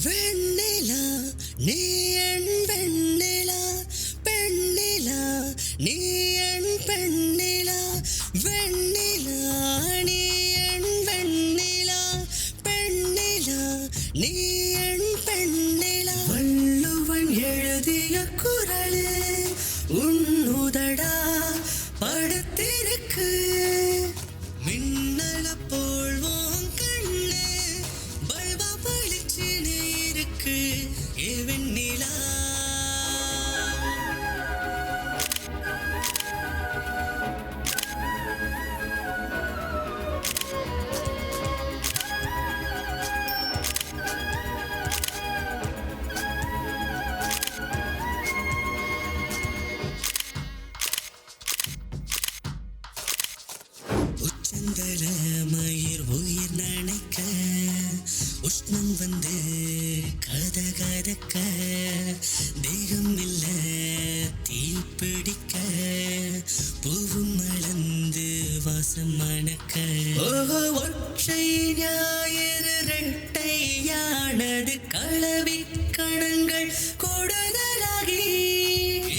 வெண்ணிலா நீ என் வெண்ணிலா, பெண்ணிலா நீ என் பெண்ணிலா, வெண்ணிலா நீ என் வெண்ணிலா, பெண்ணிலா நீ என் பெண்ணிலா. வள்ளுவன் எழுதிய குறளு உன்னுதடா படுத்திருக்கு, மின்னல போல்வோம் கண்ணு பல்பா பளிச்சுன்னு இருக்கு ஏ வெண்ணிலா. உச்சந்தல மயிர் உயிர் நனைக்க, உஷ்ணம் வந்து கத கதக்க, தேகம் இல்ல தீ பிடிக்க, பூவும் மலர்ந்து வாசம் மணக்க. ஓஹோ ஒற்றை ஞாயிறு ரெட்டையானது, களவி கணங்கள் கொடுதலாகி,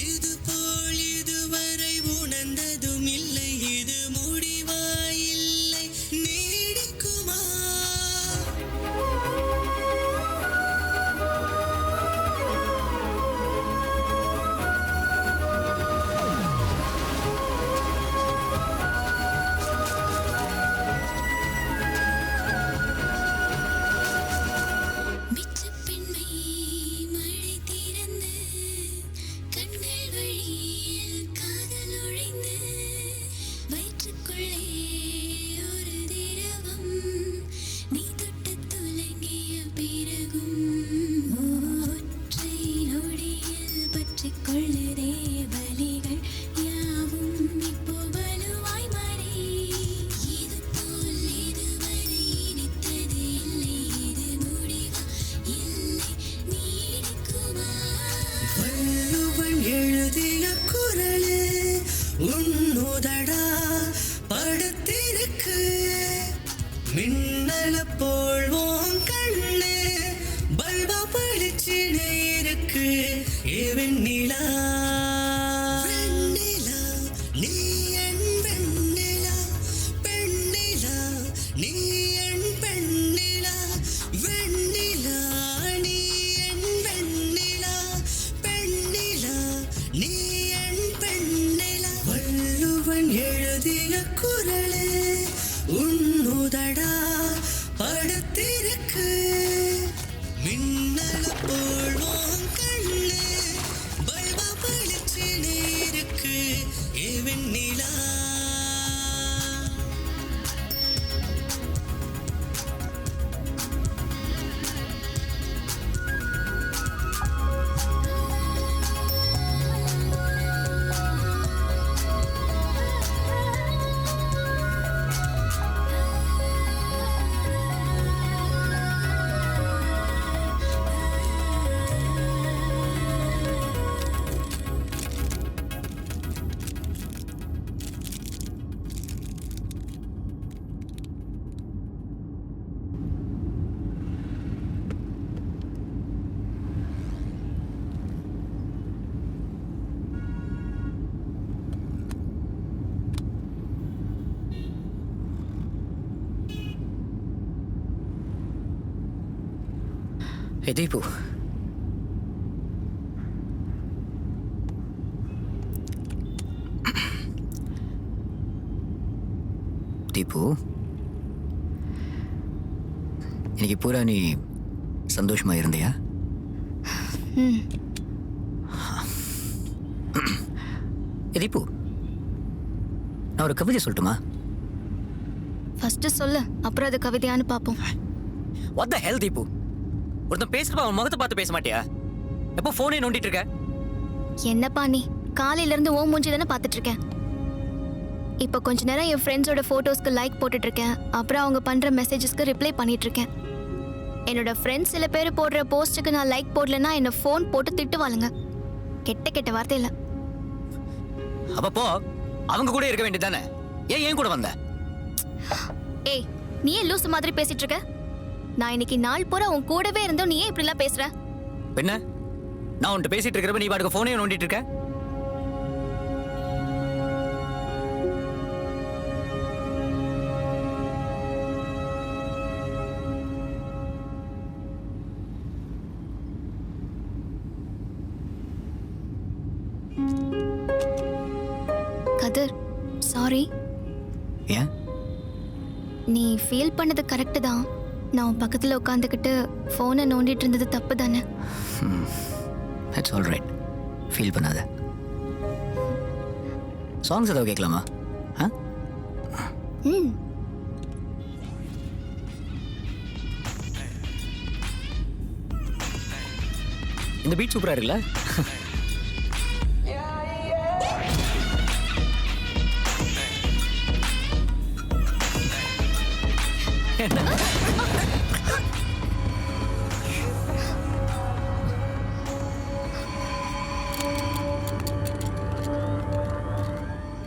இது போல் இதுவரை உணர்ந்ததும் இல்லை, இது முடிவாயில்லை நீடிக்குமா. மிச்சப்பெண்மை மழை திறந்து, கண்கள் வழியில் காதல் ஒழிந்து, வயிற்றுக்குள்ளே ஒரு திரவம் நீ தொட்டு துலங்கிய பிறகும், ஒற்றை நொடியில் பற்றிக் கொள்ளுதே வலிகள் யாவும் இப்போ வலுவாய் மாறி, இது போல் இதுவரை இனித்தது இல்லை, இது முடிவா இல்லை நீடிக்குமா. வள்ளுவன் எழுதிய குறளு உன்னுதடா படுத்திருக்கு, மின்னல போல்வோம் கண்ணு பல்பா பளிச்சுன்னு இருக்கு ஏ வெண்ணிலா. வெண்ணிலா நீ என் வெண்ணிலா, பெண்ணிலா நீ என் பெண்ணிலா, வெண்ணிலா நீ என் வெண்ணிலா, பெண்ணிலா நீ என் பெண்ணிலா. வள்ளுவன் எழுதிய குறளு உன்னுதடா படுத்திருக்கு, மின்னல போல்வோம் கண்ணு பல்பா பளிச்சுன்னு இருக்கு ஏ வெண்ணிலா. Hey, Deepu. தீபு, இன்னைக்கு பூரா நீ சந்தோஷமா இருந்தியா? தீபு, நான் ஒரு கவிதை சொல்லட்டுமா? ஃபர்ஸ்ட் சொல்லு, அப்புறம் அது கவிதையான்னு பார்ப்போம். What the hell, Deepu? ஒருத்தன் பேசுறப்ப அவன் முகத்தை பார்த்து பேச மாட்டியா? எப்போ போனே நோண்டிட்டு இருக்க? என்னப்பா நீ காலையில இருந்து ஓ மூஞ்சி தானே பார்த்துட்டு இருக்கேன். இப்போ கொஞ்ச நேரம் என் ஃப்ரெண்ட்ஸோட ஃபோட்டோஸ்க்கு லைக் போட்டுட்டு இருக்கேன், அப்புறம் அவங்க பண்ற மெசேஜஸ்க்கு ரிப்ளை பண்ணிட்டு இருக்கேன். என்னோட ஃப்ரெண்ட்ஸ் சில பேர் போடுற போஸ்ட்டுக்கு நான் லைக் போடலன்னா என்ன ஃபோன் போட்டு திட்டுவாளுங்க. கெட்ட கெட்ட வார்த்தை இல்லை. அப்போ அவங்க கூட இருக்க வேண்டியதானே? ஏன் கூட வந்த? ஏய், நீ ஏன் லூசு மாதிரி பேசிட்டு இருக்க? நான் இன்னைக்கு நாள் பூரா உன் கூடவே இருந்தோம், நீ ஏன் இப்படிலாம் பேசுற? என்ன நான் உன்கிட்ட பேசிட்டு இருக்கிறப்ப நீ பாட்டுக்கு ஃபோனே நோண்டிட்டு இருக்க? கதிர், சாரி. ஏன்? நீ ஃபீல் பண்ணது கரெக்டு தான். நான் உன் பக்கத்தில் உட்காந்துக்கிட்டு ஃபோனை நோண்டிட்டு இருந்தது தப்பு தானே? It's all right. ஃபீல் பண்ணாத. சாங்ஸ் ஏதாவது கேட்கலாமா? ஆ? ம். இந்த பீட் சூப்பராக இருக்குல்ல?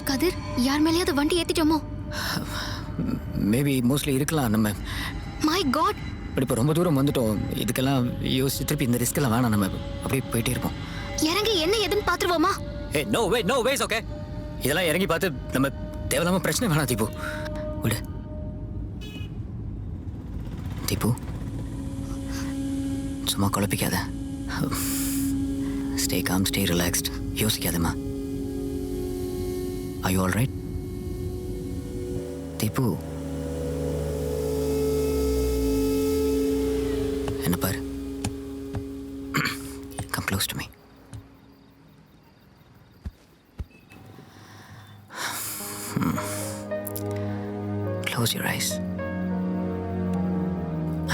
கதிர், யார் மேலேயாவது வண்டி ஏத்திட்டோமோ? மேபி மோஸ்ட்லி இருக்கலாம். நம்ம மை காட், பட் இப்போ ரொம்ப தூரம் வந்துட்டோம். இதுக்கெல்லாம் யோசிச்சு திருப்பி இந்த ரிஸ்க்கெல்லாம் வேணாம். நம்ம அப்படியே போயிட்டே இருப்போம். இறங்கி என்ன ஏதுன்னு பாத்துருவோமா? ஏ நோ வேஸ் ஓகே. இதெல்லாம் இறங்கி பார்த்து நம்ம தேவையில்லாம பிரச்சனை வேணாம் தீபு. விடு தீபு, சும்மா குழப்பிக்காத. Stay calm, stay relaxed. யோசிக்காதம்மா. Are you all right? Deepu, என்ன பாரு. Come close to me. Close your eyes.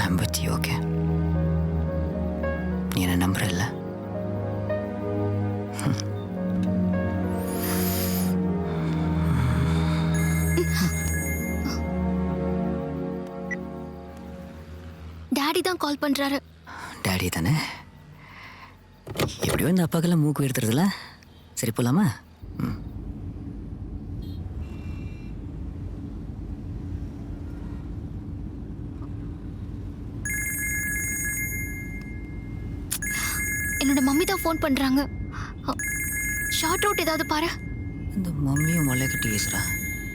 I'm with you, okay? நீ என்ன நம்புற இல்ல? டாடி தான் கால் பண்றாரு. டாடி தானே? எப்படியோ இந்த அப்பாக்கெல்லாம் மூக்கு எடுத்துறதுல. சரி போலாமா? என்னோட மம்மி தான் ஃபோன் பண்றாங்க. ஷார்ட் அவுட் ஏதாவது பாரு. இந்த மம்மியும் மலை கட்டி வீசுறா.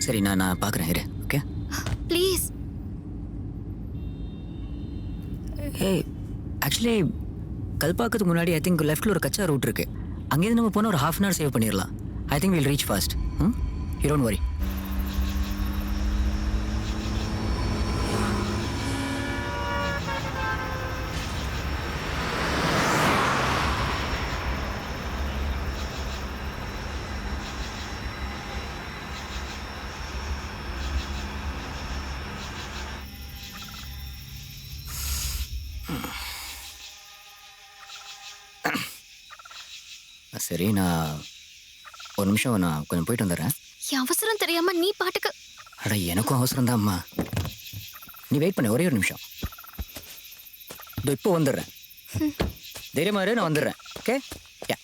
சரி நான் பார்க்குறேன் இரு. Okay please. ஏய், ஆக்சுவலி கல்பாக்கத்துக்கு முன்னாடி ஐ திங்க் லெஃப்ட்டில் ஒரு கச்சா ரூட் இருக்குது. அங்கேருந்து நம்ம போனால் ஒரு ½ hour சேவ் பண்ணிடலாம். I think will reach fast. You don't worry. சரி, நான் ஒரு நிமிஷம் நான் கொஞ்சம் போயிட்டு வந்துடுறேன். என் அவசரம் தெரியாம நீ பாட்டுக்கு. அட எனக்கும் அவசரம் தான் அம்மா. நீ வெயிட் பண்ண ஒரே ஒரு நிமிஷம். இதோ இப்போ வந்துடுறேன். தைரியமா இரு, நான் வந்துடுறேன். Okay yeah.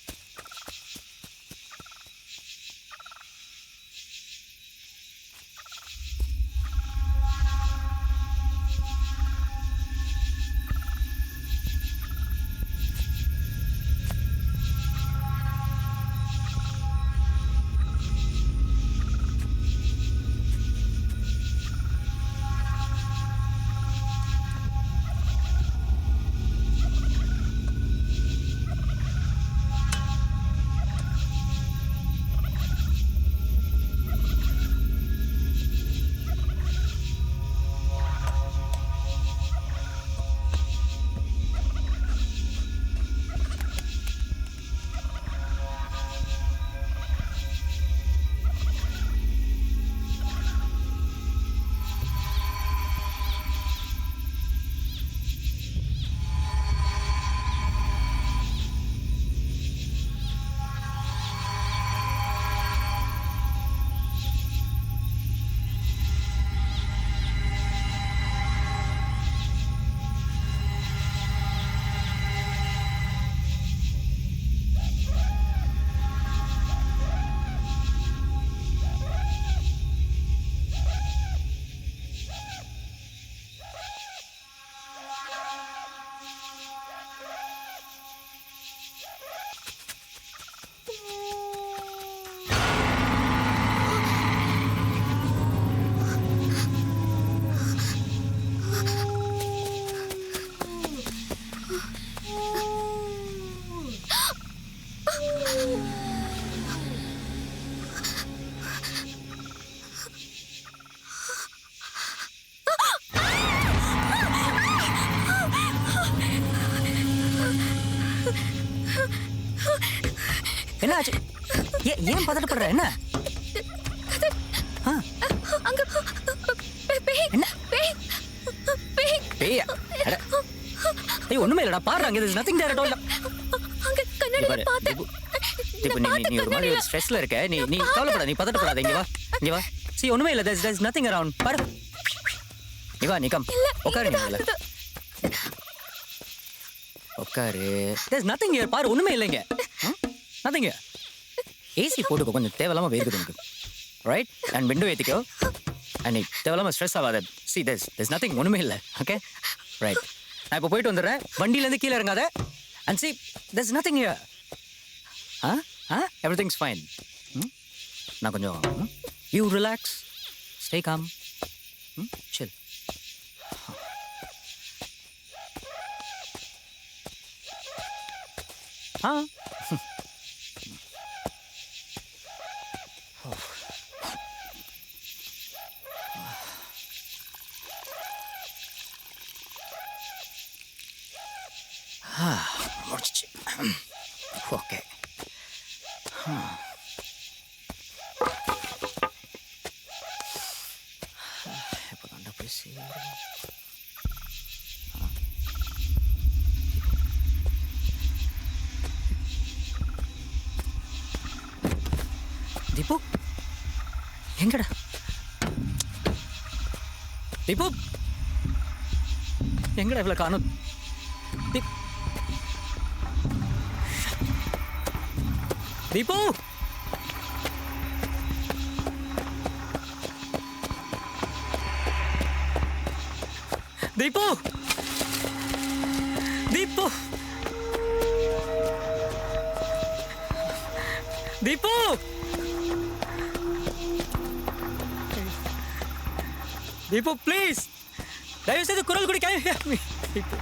என்ன ஆச்சு? ஏன் பதட்டப்படுற? என்ன அங்க பேய் என்ன? பேய் பேய் பேயா? அட. ஏய் ஒண்ணுமே இல்லடா, பாரு அங்க there's nothing there at all. அங்க கண்ணாடியில பார்த்தேன். இப்போ நீ ஒரு மாதிரி ஸ்ட்ரெஸ்ல இருக்க. நீ கவலைப்படாத, நீ பதட்டப்படாத. இங்க வா. See ஒண்ணுமே இல்ல, there's nothing around. பாரு. நீ கம். உட்காரு நீ இல்ல. உட்காரு. there's nothing here. பாரு ஒண்ணுமே இல்லைங்க. nothing here. ஏசி போட்டுக்கோ, கொஞ்சம் தேவையில்லாம வேர்க்குது எனக்கு. ரைட்? அண்ட் விண்டோ ஏத்திக்கோ. அண்ட் நீ தேவையில்லாம ஸ்ட்ரெஸ் ஆகாத. See there's nothing, ஒண்ணுமே இல்ல. Okay right. நான் இப்போ போயிட்டு வந்துடுறேன். வண்டியில இருந்து கீழே இறங்காத. And see there's nothing here. Everything's fine. நான் கொஞ்சம் you relax, stay calm, chill. முடிச்சிச்சு. ஓகே. இப்போ தாண்டா போய் தீபு எங்கடா? தீபு எங்கடா இவ்வளோ காணும்? தீபு தீபு தீபு தீபு தீபு ப்ளீஸ் தயவு செய்து குரல் கொடுக்க. தீபு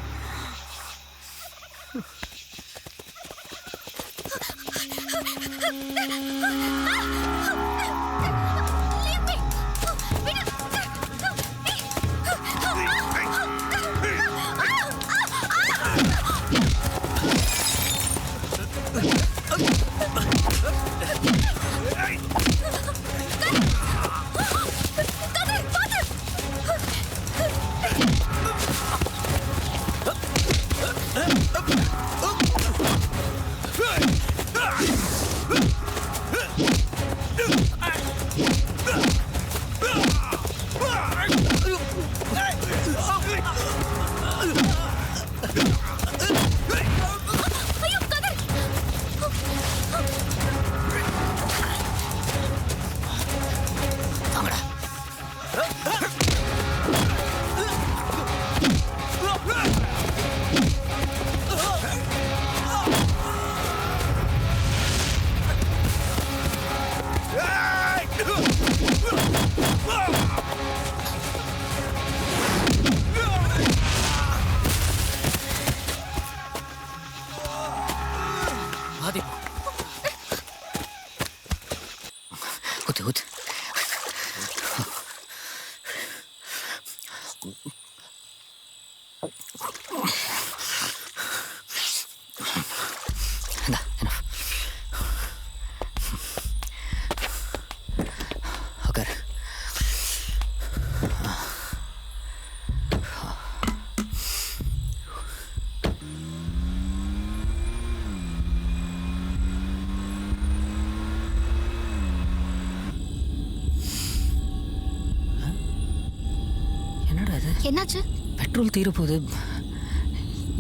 என்னாச்சு? பெட்ரோல் தீர போகுது.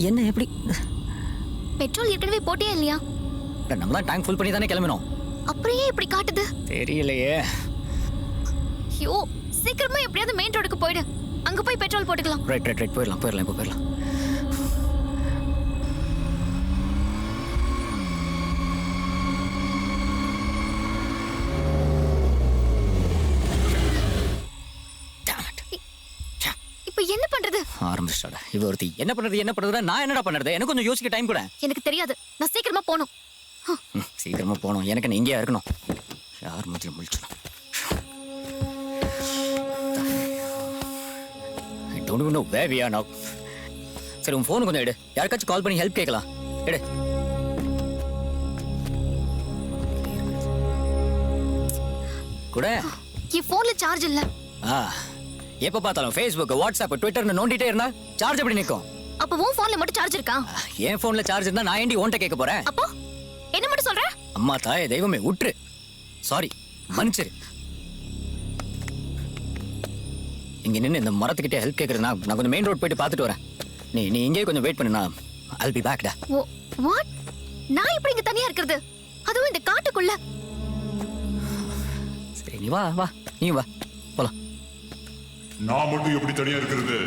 என்ன எப்படி? பெட்ரோல் ஏற்கனவே போட்டியா இல்லையா? நம்ம தான் டேங்க் ஃபுல் பண்ணி தானே கிளம்பினோம். அப்புறம் ஏன் இப்படி காட்டுது? தெரியலையே. ஐயோ சீக்கிரமா எப்படியாவது மெயின் ரோடுக்கு போயிடு. அங்க போய் பெட்ரோல் போட்டுக்கலாம். ரைட் போயிடலாம் இப்போ போயிடலாம். என்ன பண்றது? ஆரம்பிச்சிட்டாடா இவ ஒருத்தி. என்ன பண்றது நான் என்னடா பண்றது? எனக்கு கொஞ்சம் யோசிக்க டைம் கூட. எனக்கு தெரியாது, நான் சீக்கிரமா போணும். சீக்கிரமா போணும். எனக்கு நீ இங்கே இருக்கணும். யார் மத்தியும் முழிச்சணும். I don't even know where we are now. சரி உன் ஃபோன் கொஞ்சம் எடு. யாருக்காச்சும் கால் பண்ணி ஹெல்ப் கேட்கலாம். எடு. கூட என் போன்ல சார்ஜ் இல்ல. ஆ எப்ப பார்த்தாலும் ஃபேஸ்புக் வாட்ஸ்அப் ட்விட்டர்னு நோண்டிட்டே இருந்தா சார்ஜ் எப்படி நிக்கும்? அப்ப உன் போன்ல மட்டும் சார்ஜ் இருக்கா? என் போன்ல சார்ஜ் இருந்தா நான் ஏண்டி உன்கிட்ட கேட்க போறேன்? அப்போ என்ன மட்டும் சொல்ற? அம்மா தாயே தெய்வமே விட்டுரு. சாரி, மன்னிச்சிரு. இங்க நின்று இந்த மரத்துக்கிட்டே ஹெல்ப் கேட்கறது நான் கொஞ்சம் மெயின் ரோட் போயிட்டு பார்த்துட்டு வரேன். நீ இங்கே கொஞ்சம் வெயிட் பண்ணு, நான் I'll be back டா. வாட்? நான் இப்படி இங்க தனியா இருக்கிறது, அதுவும் இந்த காட்டுக்குள்ள? சரி நீ வா நீ வா போலாம். நான் மட்டும் எப்படி தனியா இருக்கிறது?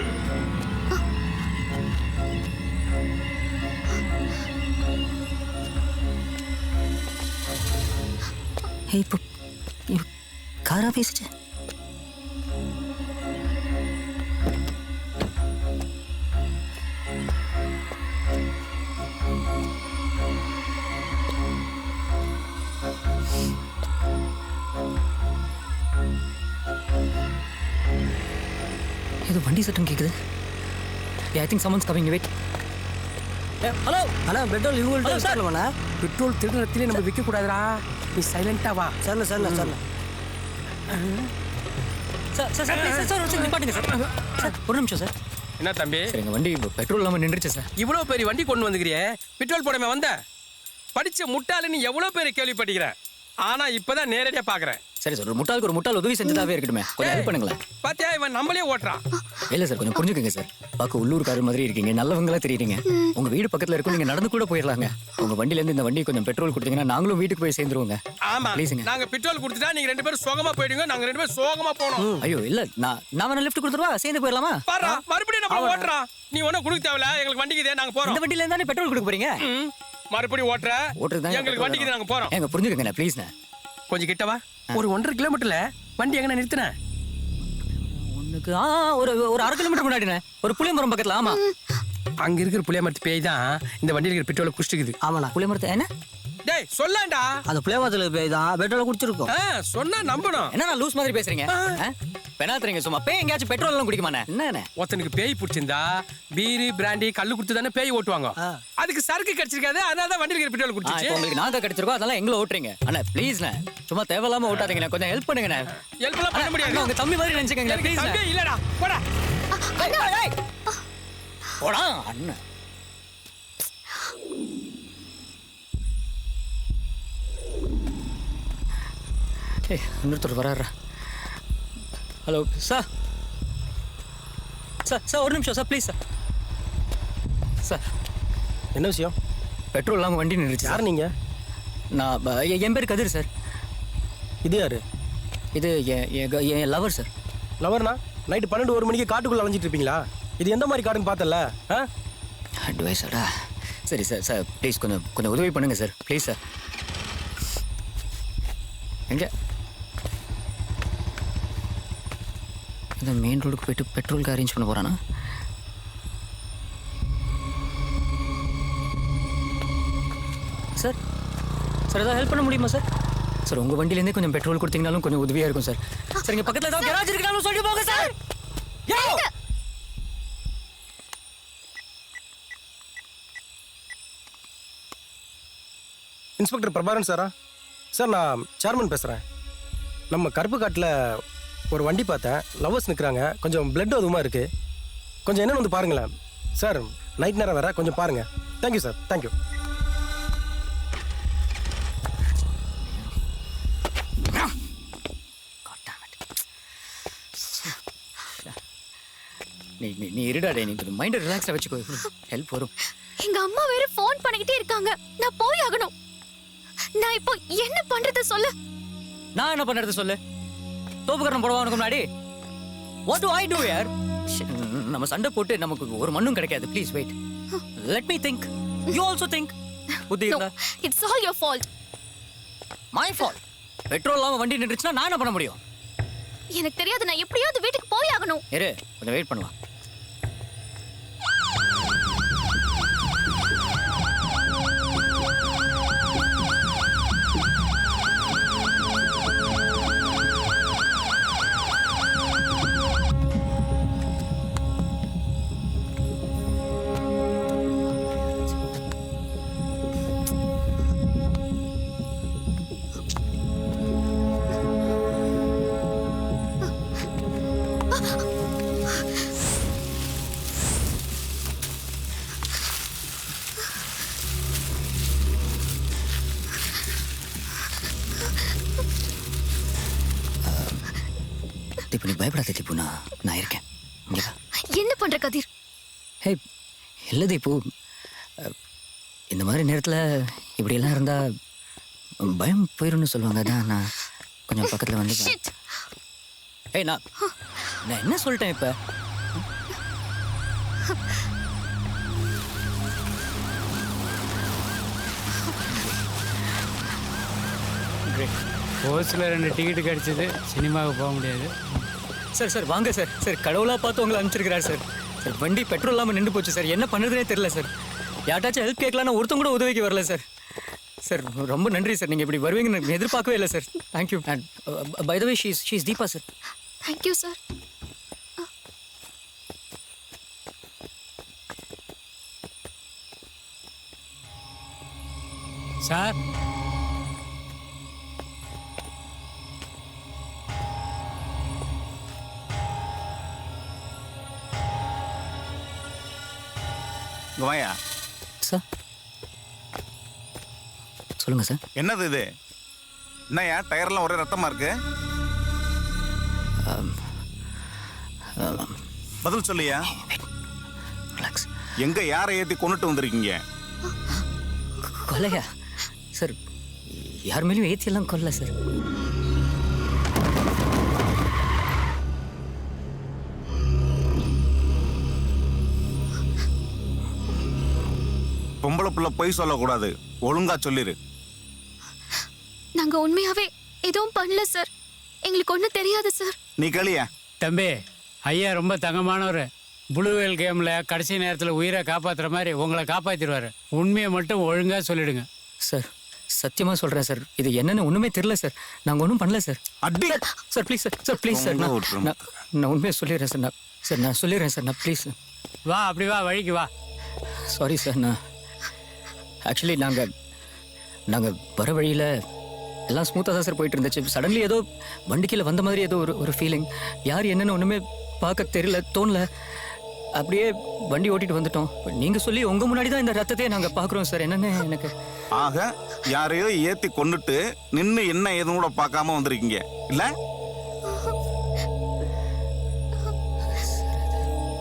இப்போ காரா பேசிச்சு. ஏதோ வண்டி சத்தம் கேக்குது. I think someone's coming. Wait. Hello Anna petrol இவங்கள்ட்ட Hello, sir. விற்கலாமாண்ணா? பெட்ரோல் திருநத்திலே நம்ம விற்க கூடாதுடா. நீ சைலண்டா வா. சரிண்ணா சரிண்ணா சரிண்ணா. சார் please, சார் ஒரு நிமிஷம் நிப்பாட்டுங்க சார். சார் ஒரு நிமிஷம் சார். என்ன தம்பி, சார் எங்க வண்டி பெட்ரோல் இல்லாம நின்றுச்சு சார். இவ்வளவு பெரிய வண்டி கொண்டு வந்துக்கிறியே, பெட்ரோல் போடாம வந்த? படிச்ச முட்டாளுன்னு எவ்வளவு பேர் கேள்விப்பட்டிருக்கிறேன். ஆனா இப்பதான் நேரடியா பாக்குறேன். சரி சார், ஒரு முட்டாளுக்கு ஒரு முட்டாள் உதவி செஞ்சதாவே இருக்கட்டுமே, கொஞ்சம் ஹெல்ப் பண்ணுங்களேன். பாத்தியா, இவன் நம்மளே ஓட்டுறான். இல்ல சார், கொஞ்சம் புரிஞ்சுக்கங்க சார். பார்க்க உள்ளூர்காரர் மாதிரி இருக்கீங்க, நல்லவங்களா தெரியுறீங்க. உங்க வீடு பக்கத்துல இருக்கும், நீங்க நடந்து கூட போயிடலாங்க. உங்க வண்டில இருந்து இந்த வண்டி கொஞ்சம் பெட்ரோல் கொடுத்தீங்கன்னா நாங்களும் வீட்டுக்கு போய் சேர்ந்துருவோங்க. ஆமா, ப்ளீஸுங்க. நாங்க பெட்ரோல் கொடுத்துட்டா நீங்க ரெண்டு பேரும் சோகமா போயிடுங்க, நாங்க ரெண்டு பேரும் சோகமா போனோம். ஐயோ இல்ல, நான் வேணா லிஃப்ட் கொடுத்துருவா, சேர்ந்து போயிடலாமா? பாரு, மறுபடியும் நம்ம ஓட்டுறான். நீ ஒன்னும் கொடுக்க தேவையில்ல, எங்களுக்கு வண்டிக்கு இதே நாங்க போறோம். இந்த வண்டில இருந்தானே பெட்ரோல் கொடுக்க போறீங்க. மறுபடியும் ஓட்டுறதுதான் எங்களுக்கு வண்டிக்கு நாங்க போறோம். எங்க புரிஞ்சுக்கங்க ப்ளீஸ்ண்ணே. கொஞ்சம் கிட்டவா, ஒரு 1.5 கிலோமீட்டர்ல வண்டி எங்க நிறுத்தின? உனக்கு ஒரு 1/2 கிலோமீட்டர் முன்னாடிண்ணே, ஒரு புளியமரம் பக்கத்துல. ஆமா, அங்க இருக்கிற புளியமரத்து பேய் தான் இந்த வண்டியில இருக்கிற பெட்ரோலை குடிச்சிக்குது. ஆமாண்ணா. புளியமரத்தை என்ன டேய் சொல்லாண்டா. அந்த புளியமரத்தில் போய் தான் பெட்ரோலை குடிச்சிருக்கோம். சொன்னா நம்பணும். என்ன நான் லூஸ் மாதிரி பேசுறீங்க? பெனாத்துறீங்க சும்மா. பேய் எங்கேயாச்சும் பெட்ரோல் எல்லாம் குடிக்குமாண்ணே? என்ன ஒருத்தனுக்கு பேய் பிடிச்சிருந்தா பீரி பிராண்டி கல்லு கொடுத்து தானே பேய் ஓட்டுவாங்க. அதுக்கு சரக்கு கிடைச்சிருக்காது, அதனால தான் வண்டியில் இருக்கிற பெட்ரோல் குடிச்சிச்சு. உங்களுக்கு நாங்க கிடைச்சிருக்கோம், அதெல்லாம் எங்களை ஓட்டுறீங்க. அண்ணா ப்ளீஸ்ண்ணே, சும்மா தேவையில்லாம ஓட்டாதீங்கண்ணே, கொஞ்சம் ஹெல்ப் பண்ணுங்கண்ணே. ஹெல்ப் எல்லாம் பண்ண முடியாது. உங்க தம்பி மாதிரி நினைச்சுக்கங்க ப்ளீஸ். தம்பி இல்லடா, போடா. போடா அண்ணன். இன்னொருத்தர் வராரு. Hello sir. சார் ஒரு நிமிஷம் சார், ப்ளீஸ் சார். சார் என்ன விஷயம்? பெட்ரோல் இல்லாமல் வண்டி நின்றுச்சு. யார் நீங்க? நான் என் பேர் கதிர் சார். இது யாரு? இது என் லவர் சார். லவர்னா நைட்டு 12-1 மணிக்கு காட்டுக்குள்ள அலைஞ்சிட்டு இருப்பீங்களா? இது எந்த மாதிரி காடுன்னு பார்த்தல? அட்வைஸாடா. சரி சார், சார் ப்ளீஸ் கொஞ்சம் உதவி பண்ணுங்க சார், ப்ளீஸ் சார். எங்கே இந்த மெயின் ரோடுக்கு போயிட்டு பெட்ரோலுக்கு அரேஞ்ச் பண்ண போகிறானா? சார் சார் ஏதாவது ஹெல்ப் பண்ண முடியுமா சார்? சார் உங்கள் வண்டியிலேருந்தே கொஞ்சம் பெட்ரோல் கொடுத்தீங்கனாலும் கொஞ்சம் உதவியாக இருக்கும் சார். சார் இங்கே பக்கத்தில் ஏதாவது கராஜ் இருக்குனாலும் சொல்லிட்டு போங்க சார். இன்ஸ்பெக்டர் பிரபாகரன் சாரா? சார் நான் சேர்மன் பேசுகிறேன். நம்ம கருப்பு காட்டில் ஒரு வண்டி பார்த்தேன், லவ்வர்ஸ் நிற்கிறாங்க, கொஞ்சம் பிளட் அதுவுமா இருக்குது. கொஞ்சம் என்னன்னு வந்து பாருங்களேன் சார். நைட் நேரம் வேற, கொஞ்சம் பாருங்கள். Thank you sir, thank you. நீ இருடாடே, நீ கொஞ்சம் மைண்டை ரிலாக்ஸாக வச்சுக்கோ, ஹெல்ப் வரும். எங்க அம்மா வேற ஃபோன் பண்ணிக்கிட்டே இருக்காங்க, நான் போய் ஆகணும். நான் இப்போ என்ன பண்றது சொல்லு? நான் என்ன பண்றது சொல்லு? தோப்புக்கரணம் போடுவா உனக்கு முன்னாடி. What do I do here? நம்ம சண்டை போட்டு நமக்கு ஒரு மண்ணும் கிடைக்காது. Please wait, let me think. You also think. புத்தி இருந்தா. It's all your fault. My fault? Petrol இல்லாம வண்டி நின்றுச்சுன்னா நான் என்ன பண்ண முடியும்? எனக்கு தெரியாது, நான் எப்படியாவது வீட்டுக்கு போய் ஆகணும். இரு, கொஞ்சம் வெயிட் பண்ணலாம். தீபு நீ பயப்படாத தீபு, நான் இருக்கேன். இங்க வா. என்ன பண்ற கதிர்? ஹே, இல்லை தீபு, இந்த மாதிரி நேரத்தில் இப்படியெல்லாம் இருந்தால் பயம் போயிடும்னு சொல்லுவாங்க. அதான் நான் கொஞ்சம் பக்கத்தில் வந்து Shit. ஏய் நான் என்ன சொல்லிட்டேன் இப்போ? போஸ்டில் 2 டிக்கெட்டு கிடச்சிது, சினிமாவுக்கு போக முடியாது. சார் சார் வாங்க சார். சார் கடவுளாக பார்த்து உங்களை அனுப்பிச்சிருக்கிறார் சார். சார் வண்டி பெட்ரோல் இல்லாமல் நின்று போச்சு சார். என்ன பண்ணுறதுனே தெரியல சார். யார்ட்டாச்சும் ஹெல்ப் கேட்கலான்னு ஒருத்தங்க கூட உதவிக்கு வரல சார். சார் ரொம்ப நன்றி சார். நீங்கள் இப்படி வருவீங்கன்னு நான் எதிர்பார்க்கவே இல்லை sir. Thank you. And by the way she's Deepa sir. Thank you sir. Sir, இங்க வாயா. சார் சொல்லுங்கள் சார். என்னது இது? என்னய்யா டயர்லாம் ஒரே ரத்தமா இருக்கு? பதில் சொல்லியா. ரிலாக்ஸ். எங்க யாரை ஏத்தி கொண்டுட்டு வந்திருக்கீங்க? கொலையா சார்? யார் மேலேயும் ஏற்றியெல்லாம் கொல்ல சார். பொம்பளை புள்ள பொய் சொல்லக்கூடாது, ஒழுங்கா சொல்லிரு. நாங்க உண்மையாவே எதுவும் பண்ணல சார். எங்களுக்கு ஒன்றும் தெரியாது சார். நீ கேளியா. தம்பி, ஐயா ரொம்ப தங்கமானவர். ப்ளூவேல் கேமில் கடைசி நேரத்தில் உயிரை காப்பாற்றுற மாதிரி உங்களை காப்பாற்றிடுவார். உண்மையை மட்டும் ஒழுங்காக சொல்லிடுங்க. சார் சத்தியமாக சொல்கிறேன் சார், இது என்னன்னு ஒன்றுமே தெரியல சார். நாங்கள் ஒன்றும் பண்ணல சார். அடி. Sir please sir. Sir please sir. நான் உண்மையை சொல்லிடுறேன் சார். நான் சொல்லிடுறேன் சார். நான் ப்ளீஸ். வா, அப்படி வா, வழிக்கு வா. Sorry sir. நான் ஆக்சுவலி நாங்கள் வர வழியில் எல்லாம் ஸ்மூத்தாக தான் சார் போயிட்டு இருந்துச்சு. சடன்லி ஏதோ வண்டிக்கையில் வந்த மாதிரி ஏதோ ஒரு ஃபீலிங். யார் என்னன்னு ஒன்றுமே பார்க்க தெரியல, தோணல. அப்படியே வண்டி ஓட்டிட்டு வந்துட்டோம். நீங்கள் சொல்லி உங்கள் முன்னாடி தான் இந்த ரத்தத்தையே நாங்கள் பார்க்குறோம் சார். என்னன்னு எனக்கு. ஆக யாரையோ ஏத்தி கொண்டுட்டு நின்னு என்ன ஏதும் கூட பார்க்காம வந்திருக்கீங்க இல்ல?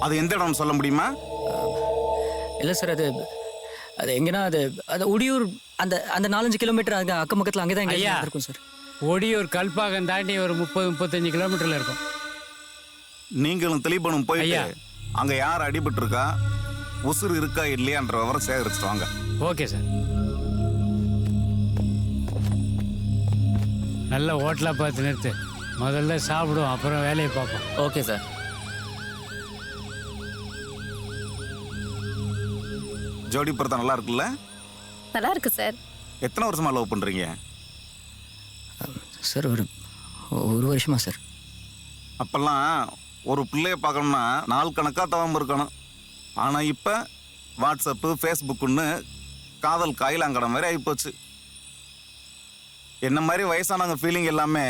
அது எந்த இடம் சொல்ல முடியுமா? இல்லை சார், அது எங்கன்னா அது உடியூர் அந்த 4-5 கிலோமீட்டர் அங்கே அக்கம் பக்கத்தில் அங்கே தான் ஐயா இருக்கும் சார். ஒடியூர் கல்பாக்கம் தாண்டி ஒரு 30-35 கிலோமீட்டரில் இருக்கும். நீங்களும் தெளிபனும் போயிட்டு ஐயா. அங்க யார் அடிபட்டு இருக்கா, உசுறு இருக்கா இல்லையான்ற விவரம் சேகரிச்சுட்டு வாங்க. Okay sir. நல்ல ஹோட்டலாக பார்த்து நிறுத்து. முதல்ல சாப்பிடுவோம், அப்புறம் வேலையை பார்ப்போம். Okay sir. ஜோடி பொறுத்தா நல்லா இருக்குல்ல? நல்லா இருக்கு சார். எத்தனை வருஷமா லவ் பண்றீங்க? சார் ஒரு வருஷமா சார். அப்பெல்லாம் ஒரு பிள்ளைய பார்க்கணும்னா நாள் கணக்காக தவம் இருக்கணும். ஆனால் இப்போ வாட்ஸ்அப்பு ஃபேஸ்புக்குன்னு காதல் காயிலாங்கடம் மாதிரி ஆகிப்போச்சு. என்ன மாதிரி வயசானவங்க ஃபீலிங் எல்லாமே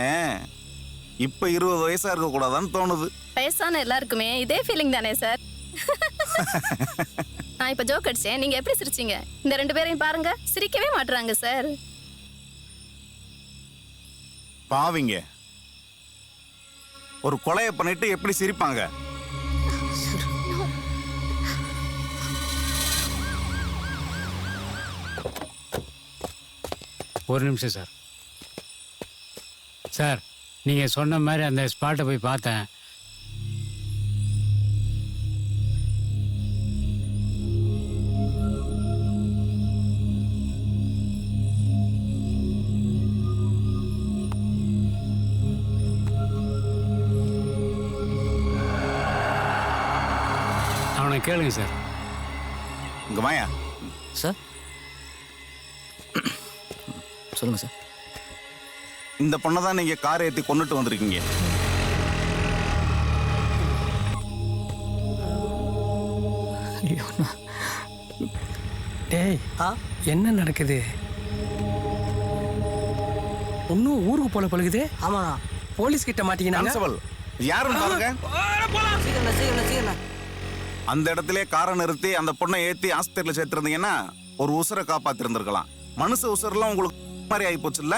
இப்போ 20 வயசாக இருக்கக்கூடாதான்னு தோணுது. வயசான எல்லாருக்குமே இதே ஃபீலிங் தானே சார்? நான் இப்போ ஜோக் அடிச்சேன், நீங்கள் எப்படி சிரிச்சீங்க? இந்த 2 பேரையும் பாருங்க, சிரிக்கவே மாட்டுறாங்க சார். பாவிங்க, ஒரு கொலையை பண்ணிட்டு எப்படி சிரிப்பாங்க? ஒரு நிமிஷம் சார். சார், நீங்கள் சொன்ன மாதிரி அந்த ஸ்பாட்டை போய் பார்த்தேன். அவனை கேளுங்க சார். இங்க வாயா. சார் சொல்லுங்கள் சார். இந்த பொண்ணை தான் நீங்கள் கார் ஏற்றி கொண்டுட்டு வந்திருக்கீங்க. ஐயோ, டேய், என்ன நடக்குது? ஒன்னும் ஊருக்கு போல பழகுது. ஆமாண்ணா. போலீஸ் கிட்ட மாட்டீங்கன்னா கான்ஸ்டபிள் யாருன்னு பாருங்க. அந்த இடத்துல காரை நிறுத்தி அந்த பொண்ணை ஏற்றி ஆஸ்பத்திரியில் சேர்த்துருந்தீங்கன்னா ஒரு உசுரை காப்பாத்திருந்திருக்கலாம். மனுஷ உசுரெல்லாம் உங்களுக்கு மாதிரி ஆகி போச்சு இல்ல?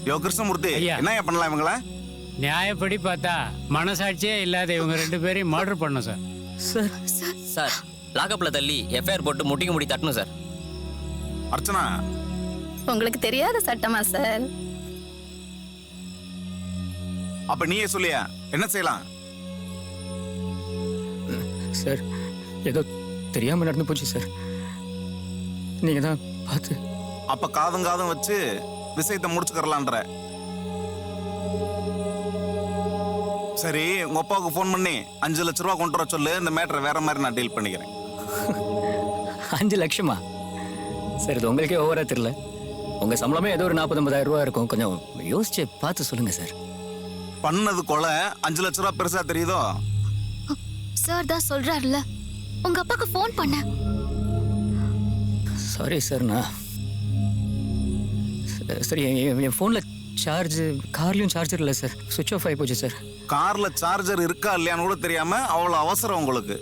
யோ கிருஷ்ணமூர்த்தி, ஐயா. என்ன பண்ணலாம் இவங்கள? நியாயப்படி பார்த்தா மனசாட்சியே இல்லாத இவங்க 2 பேரையும் மர்டர் பண்ணோம் சார். சார் சார் லாக்அப்பில் தள்ளி எஃப்ஐஆர் போட்டு முட்டிக்கு முடி தட்டணும் சார். அர்ச்சனா, உங்களுக்கு தெரியாத சட்டமா சார்? அப்ப நீயே சொல்லியா என்ன செய்யலாம்? சார் ஏதோ தெரியாமல் நடந்து போச்சு சார். நீங்கள் தான் பார்த்து. அப்ப காதும் வச்சு விஷயத்தை முடிச்சுக்கறலான்ற. சரி, உங்க அப்பாவுக்கு ஃபோன் பண்ணி 5 லட்ச ரூபா கொண்டு வர சொல்லு. இந்த மேட்டரை வேற மாதிரி நான் டீல் பண்ணிக்கிறேன். 5 லட்சமா சார்? இது உங்களுக்கே ஓவரா தெரியல. உங்கள் சம்பளமே ஏதோ ஒரு 40-50,000 ரூபா இருக்கும். கொஞ்சம் யோசிச்சு பார்த்து சொல்லுங்கள் சார். பண்ணது கொலை 5 லட்ச ரூபா பெருசா தெரியுதோ? சார் தான் சொல்றாருல, உங்க அப்பாக்கு ஃபோன் பண்ண. Sorry sir. நான் சரி, என் ஃபோனில் சார்ஜ், கார்லேயும் சார்ஜர் இல்லை சார். சுவிட்ச் ஆஃப் ஆகி போச்சு சார். கார்ல சார்ஜர் இருக்கா இல்லையான்னு கூட தெரியாம அவ்வளவு அவசரம் உங்களுக்கு.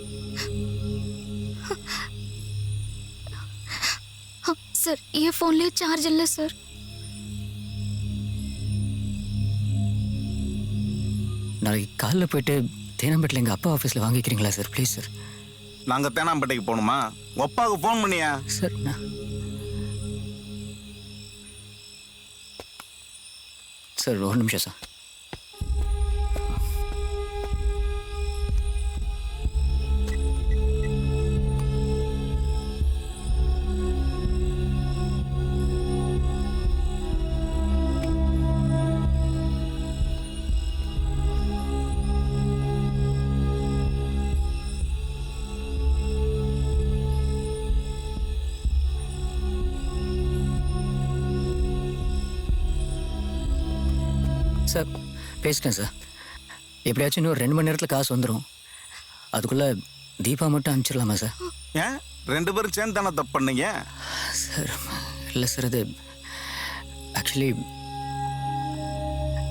சார் என் ஃபோன்லயே சார்ஜ் இல்லை சார். நாளைக்கு காலைல போயிட்டு தேனாம்பேட்டில் எங்கள் அப்பா ஆஃபீஸில் வாங்கிக்கிறீங்களா சார்? Please sir. நாங்க தேனாம்பேட்டைக்கு போகணுமா? உங்க அப்பாவுக்கு ஃபோன் பண்ணியா? சார் சார் ஒரு நிமிஷம் சார். சார் பேசிட்டேன் சார். எப்படியாச்சும் இன்னும் 2 மணி நேரத்தில் காசு வந்துடும். அதுக்குள்ளே தீபா மட்டும் அனுப்பிச்சிடலாமா சார்? ஏன் 2 பேரும் சேர்ந்து தானே தப்பு பண்ணீங்க? சார் இல்லை சார், அது ஆக்சுவலி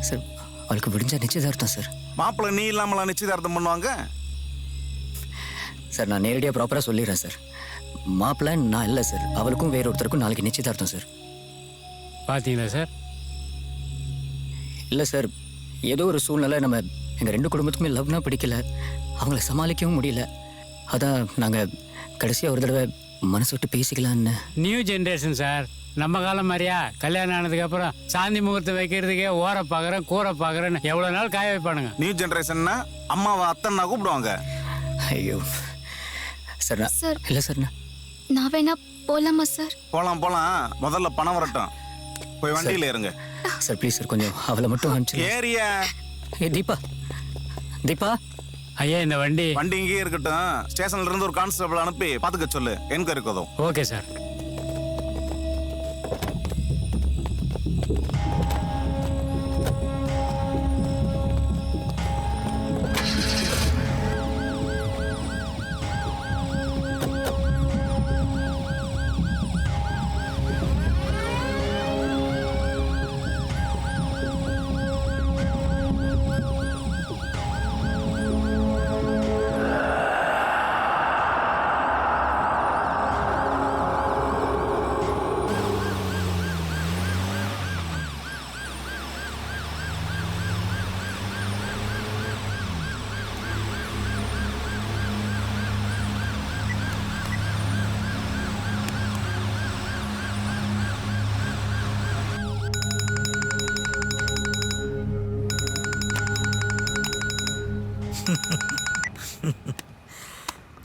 சார் அவளுக்கு விடிஞ்சா நிச்சயதார்த்தம் சார். மாப்பிள்ளை நீ இல்லாமலாம் நிச்சயதார்த்தம் பண்ணுவாங்க? சார் நான் நேரடியாக ப்ராப்பராக சொல்லிடுறேன் சார். மாப்பிள்ளை நான் இல்லை சார். அவளுக்கும் வேற ஒருத்தருக்கும் நாளைக்கு நிச்சயதார்த்தம் சார். பார்த்தீங்களா சார்? இல்லை சார், ஏதோ ஒரு சூழ்நிலை நம்ம எங்கள் 2 குடும்பத்துக்குமே லவ்னா பிடிக்கல. அவங்கள சமாளிக்கவும் முடியல. அதான் நாங்கள் கடைசியாக ஒரு தடவை மனசு விட்டு பேசிக்கலான்னு. New generation sir. நம்ம காலம் மாதிரியா கல்யாணம் ஆனதுக்கப்புறம் சாந்தி முகூர்த்தம் வைக்கிறதுக்கே ஓர பார்க்குறேன் கூரை பார்க்குறேன்னு எவ்வளோ நாள் காய வைப்பானுங்க. நியூ ஜென்ரேஷன்னா அம்மாவை அத்தன்னா கூப்பிடுவாங்க. ஐயோ சார். சார் இல்லை சார், நான் வேணா போலாமா சார்? போலாம் முதல்ல பணம் வரட்டும். போய் வண்டியில இருங்க சார். ப்ளீஸ் சார், கொஞ்சம் அவளை மட்டும் அனுப்பிச்சு. ஏரியா தீபா, தீபா ஐயா இந்த வண்டி இங்கேயே இருக்கட்டும். ஸ்டேஷன்ல இருந்து ஒரு கான்ஸ்டபிள் அனுப்பி பாத்துக்க சொல்லு. என்கொயரி இருக்கதும். Okay sir.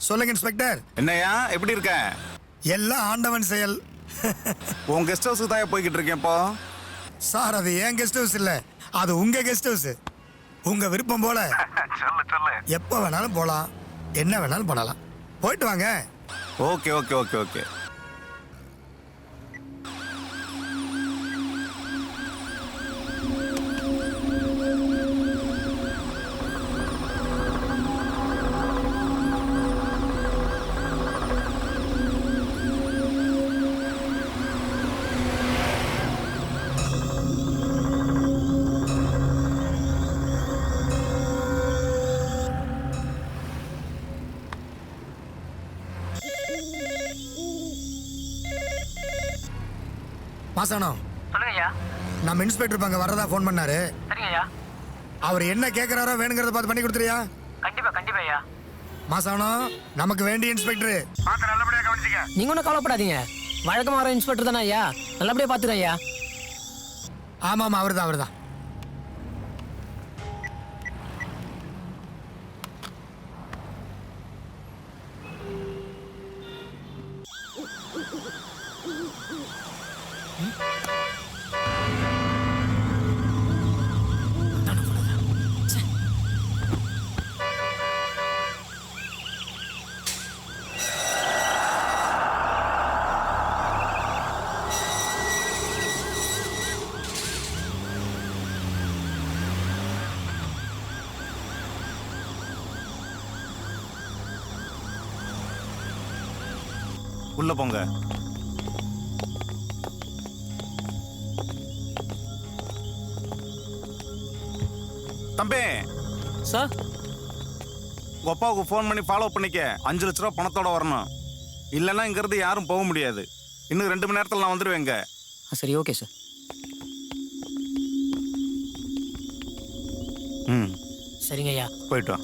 சொல்லுங்க இன்ஸ்பெக்டர். என்னையா எப்படி இருக்க? எல்லாம் ஆண்டவன் செயல். உன் கெஸ்ட் ஹவுஸுக்கு தான் போய்கிட்டு இருக்கேன் இப்போ. சார் அது ஏன் கெஸ்ட் ஹவுஸ் இல்ல, அது உங்க கெஸ்ட் ஹவுஸ். உங்க விருப்பம் போல எப்ப வேணாலும் போலாம், என்ன வேணாலும் பண்ணலாம். போயிட்டு வாங்க. Okay okay okay okay. Masanam. சொல்லுங்கய்யா. நம்ம இன்ஸ்பெக்டர் பங்க வரதா ஃபோன் பண்ணாரு. சரிங்கய்யா. அவர் என்ன கேட்குறாரோ வேணுங்கிறத பார்த்து பண்ணி கொடுத்துறியா? கண்டிப்பா கண்டிப்பா ஐயா. மாசானம் நமக்கு வேண்டிய இன்ஸ்பெக்டர் பார்த்து நல்லபடியாக கவனிச்சிக்க. நீங்க ஒன்றும் கவலைப்படாதீங்க. வழக்கமாக வர இன்ஸ்பெக்டர் தானே ஐயா, நல்லபடியாக பார்த்துக்கிறேன் ஐயா. ஆமாம் அவர் தான். உள்ள போங்க. தம்பி சார், உங்க அப்பாவுக்கு ஃபோன் பண்ணி ஃபாலோ பண்ணிக்க. 5 லட்ச ரூபா பணத்தோட வரணும். இல்லைன்னா இங்கிருந்து யாரும் போக முடியாது. இன்னும் 2 மணி நேரத்தில் நான் வந்துடுவேங்க. சரி ஓகே சார். ம் சரிங்க ஐயா. போயிட்டு வா.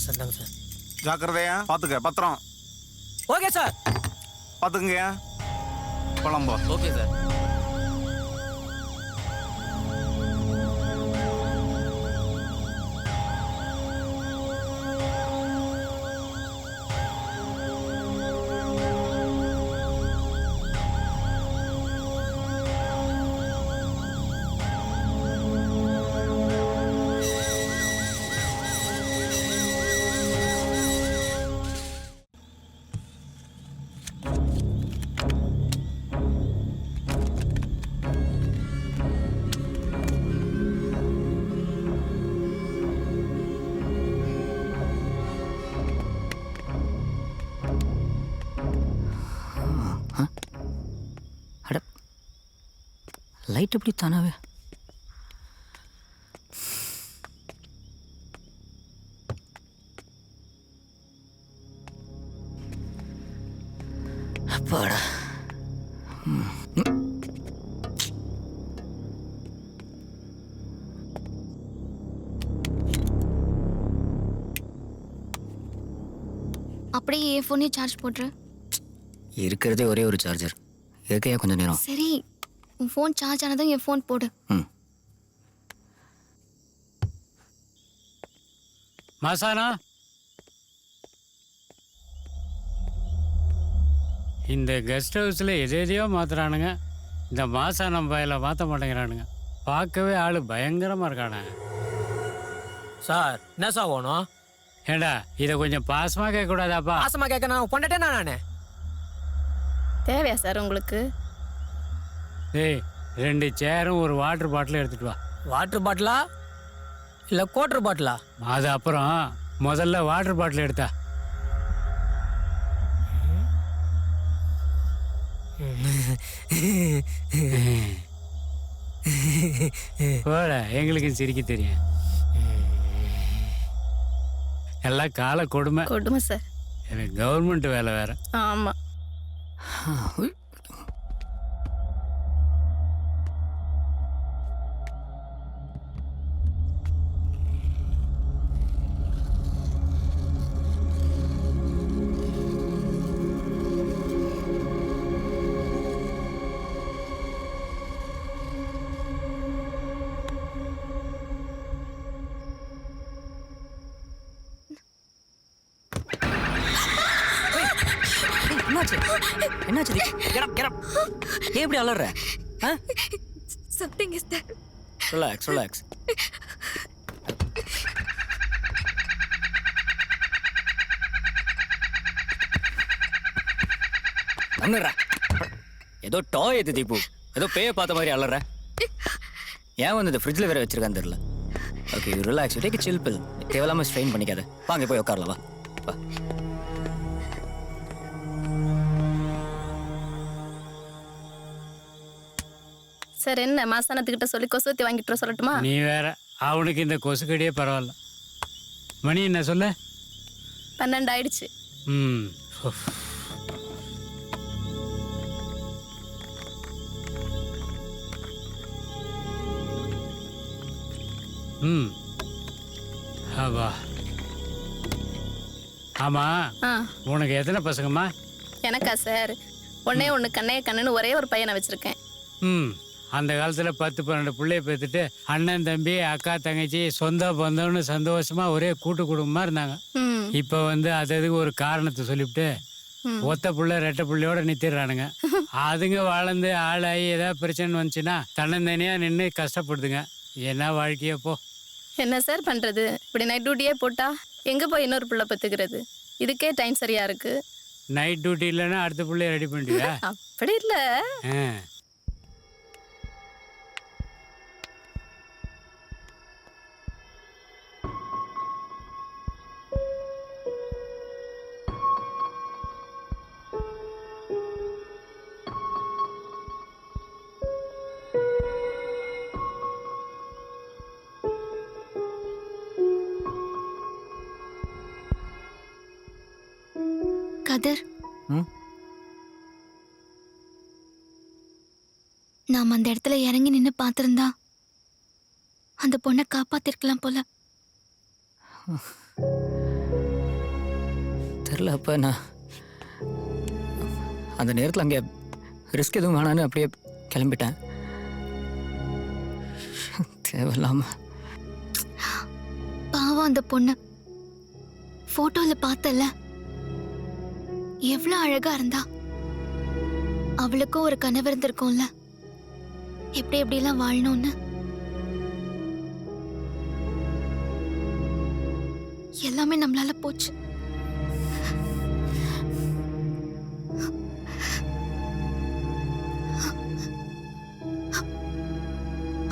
சரிதாங்க சார். ஜாக்கிரதையா பார்த்துக்க. பத்திரம் ஓகே சார். பார்த்துக்குங்கய்யா. குழம்போ. Okay sir. லைட் எப்படி தானாவே? அப்பாடா. அப்படியே என் ஃபோனே சார்ஜ் போட்டுரு. இருக்கிறதே ஒரே ஒரு சார்ஜர். இருக்கையா கொஞ்சம் நேரம். சரி, உன் ஃபோன் சார்ஜ் ஆனதும் என் ஃபோன் போடு. மாசானா, இந்த கெஸ்ட் ஹவுஸில் எதையோ மாத்துறானுங்க. இந்த மாசானம் பயில மாற்ற மாட்டேங்கிறானுங்க. பார்க்கவே ஆள் பயங்கரமாக இருக்கானுங்க. சார் என்ன சார் வேணும்? ஏண்டா இதை கொஞ்சம் பாசமாக கேட்கக்கூடாதாப்பா? பாசமாக கேட்க நான் பொண்டட்டேனா நான்? தேவையா சார் உங்களுக்கு? ஏய், 2 சேரும் ஒரு வாட்டர் பாட்டிலும் எடுத்துட்டு வா. வாட்டர் பாட்டிலா இல்லை கோட்டர் பாட்டிலா? அது அப்புறம் முதல்ல வாட்டர் பாட்டில் எடுத்தா. போட, எங்களுக்கு சிரிக்க தெரியும். எல்லாம் கால கொடுமை. கொடுமை சார். எனக்கு கவர்மெண்ட் வேலை வேற. ஆமா. என்னாச்சு? ஏன் இப்படி அலற? Something is there. Relax relax. ஏதோ டாய் எது தீபு, ஏதோ பேய பார்த்த மாதிரி அலற. ஏன் வந்து இந்த ஃப்ரிட்ஜில் வேற வச்சிருக்கான்னு தெரியல. ஓகே, ரிலாக்ஸ், டேக் சில் பில். தேவையில்லாமல் ஸ்ட்ரெயின் பண்ணிக்காத. வாங்க போய் உட்காரலாம். வா வா. சார் என்ன மாசானத்துக்கிட்ட சொல்லி கொசுவத்தி வாங்கிட்டு வர சொல்லட்டுமா? நீ வேற, அவனுக்கு இந்த கொசுக்கடியே பரவாயில்ல. மணி என்ன சொல்ல? 12 ஆயிடுச்சு. ம். ம். ஆவா. ஆமா, ஆ உனக்கு எத்தனை பசங்கம்மா? எனக்கா சார்? ஒன்னே ஒன்று கண்ணைய கண்ணுன்னு ஒரே ஒரு பையனை வச்சிருக்கேன். ம். அந்த காலத்தில் 10-12 பிள்ளைய பெற்றுட்டு அண்ணன் தம்பி அக்கா தங்கச்சி சொந்த பந்தம்னு சந்தோஷமா ஒரே கூட்டு குடும்பமாக இருந்தாங்க. ம் இப்போ வந்து அதுக்கு ஒரு காரணத்தை சொல்லிவிட்டு ஒத்த புள்ள ரெட்டை புள்ளையோட நிறுத்திடுறானுங்க. அதுங்க வளர்ந்து ஆளாகி ஏதாவது பிரச்சனை வந்துச்சுன்னா தன்னந்தனியாக நின்று கஷ்டப்படுதுங்க. என்ன வாழ்க்கையோ போ. என்ன சார் பண்றது? இப்படி நைட் டியூட்டியே போட்டா எங்க போய் இன்னொரு பிள்ளை பெத்துக்கிறது? இதுக்கே டைம் சரியா இருக்கு. நைட் டியூட்டி இல்லைன்னா அடுத்த பிள்ளைய ரெடி பண்ணிட்டியா? அப்படி இல்ல. கதிர், ம்? நாம் அந்த இடத்துல இறங்கி நின்று பார்த்திருந்தா அந்த பொண்ணை காப்பாத்திருக்கலாம் போல. தெரில. அப்போ நான் அந்த நேரத்தில் அங்கே ரிஸ்க் எதுவும் வேணான்னு அப்படியே கிளம்பிட்டேன். தேவையில்லாம. பாவம் அந்த பொண்ணு. போட்டோல பார்த்தல எவ்வளவு அழகா இருந்தா. அவளுக்கும் ஒரு கனவு இருந்திருக்கும்ல, எப்படி எப்படிலாம் வாழணும்னு. எல்லாமே நம்மளால போச்சு.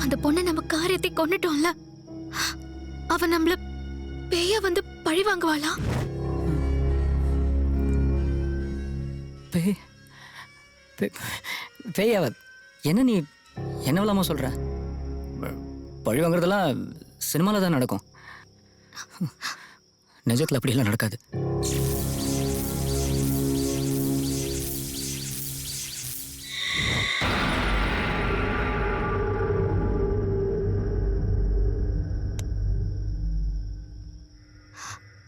அந்த பொண்ணை நம்ம காரியத்தை கொண்டுட்டோம்ல, அவ நம்மள பேய வந்து பழி வாங்குவாளா? பேயாவ என்ன நீ என்ன இல்லாம சொல்ற? பழி வாங்குறதெல்லாம் சினிமாவில் தான் நடக்கும். நிஜத்தில் அப்படியெல்லாம் நடக்காது.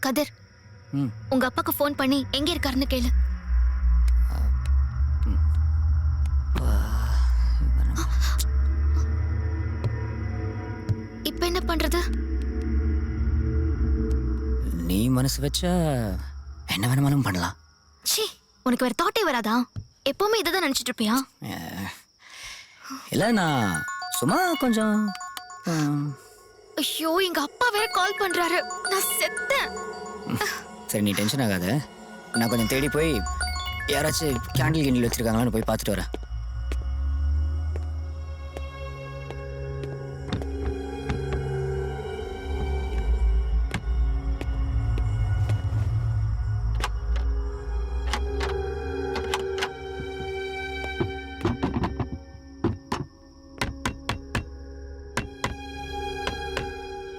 கதிர், உங்க அப்பாக்கு ஃபோன் பண்ணி எங்க இருக்காருன்னு கேளு. இப்ப என்ன பண்றது? நீ மனசு வச்சா என்ன வேணுமாலும் பண்ணலாம். ச்சீ, உனக்கு வேற தாட்டே வராதா? எப்பவுமே இதை தான் நினைச்சிட்டு இருப்பியா? இல்லை, நான் சும்மா கொஞ்சம். ஐயோ, எங்க அப்பா வேற கால் பண்றாரு. நான் செத்தேன். சரி, நீ டென்ஷன் ஆகாத. நான் கொஞ்சம் தேடி போய் யாராச்சும் கேண்டில் கிண்டில் வச்சிருக்காங்களான்னு போய் பார்த்துட்டு வரேன்.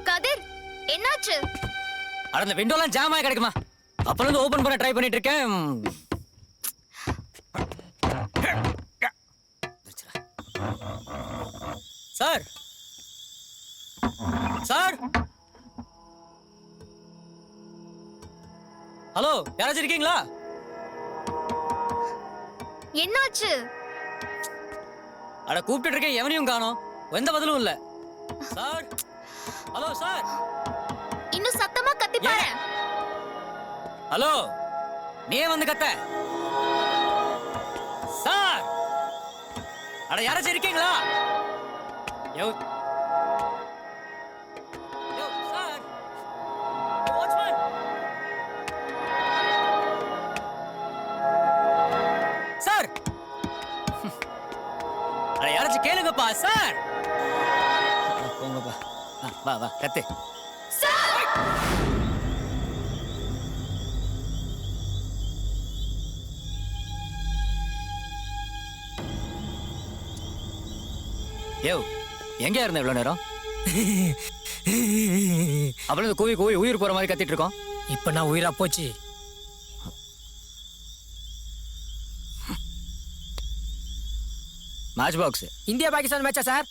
கதிர், என்னாச்சு? அட, அந்த விண்டோலாம் ஜாம் ஆகி கிடக்குமா? அப்பல இருந்து ஓபன் பண்ண ட்ரை பண்ணிட்டு இருக்கேன். சார், சார், ஹலோ, யாராச்சும் இருக்கீங்களா? என்னாச்சு? அட, கூப்பிட்டு இருக்கேன், எவனையும் காணோம். எந்த பதிலும் இல்ல. Sir, hello sir. இன்னும் சத்தமா கத்தி பாரு. ஹலோ, நீ வந்து கத்த. சார், அட, யாராச்சும் இருக்கீங்களா? யோ, யோ சார், வாட்ச்மேன். சார், அட, யாராச்சும் கேளுங்கப்பா. சார், போங்கப்பா. வா வா, கத்து. யோ எங்க இருந்த இவ்வளவு நேரம்? அவ்வளவு கூவி கூவி உயிர் போற மாதிரி கத்திட்டு இருக்கோம். இப்ப நான் உயிரா போச்சு. மேட்ச் பாக்ஸ் இந்தியா பாகிஸ்தான் மேட்சா சார்?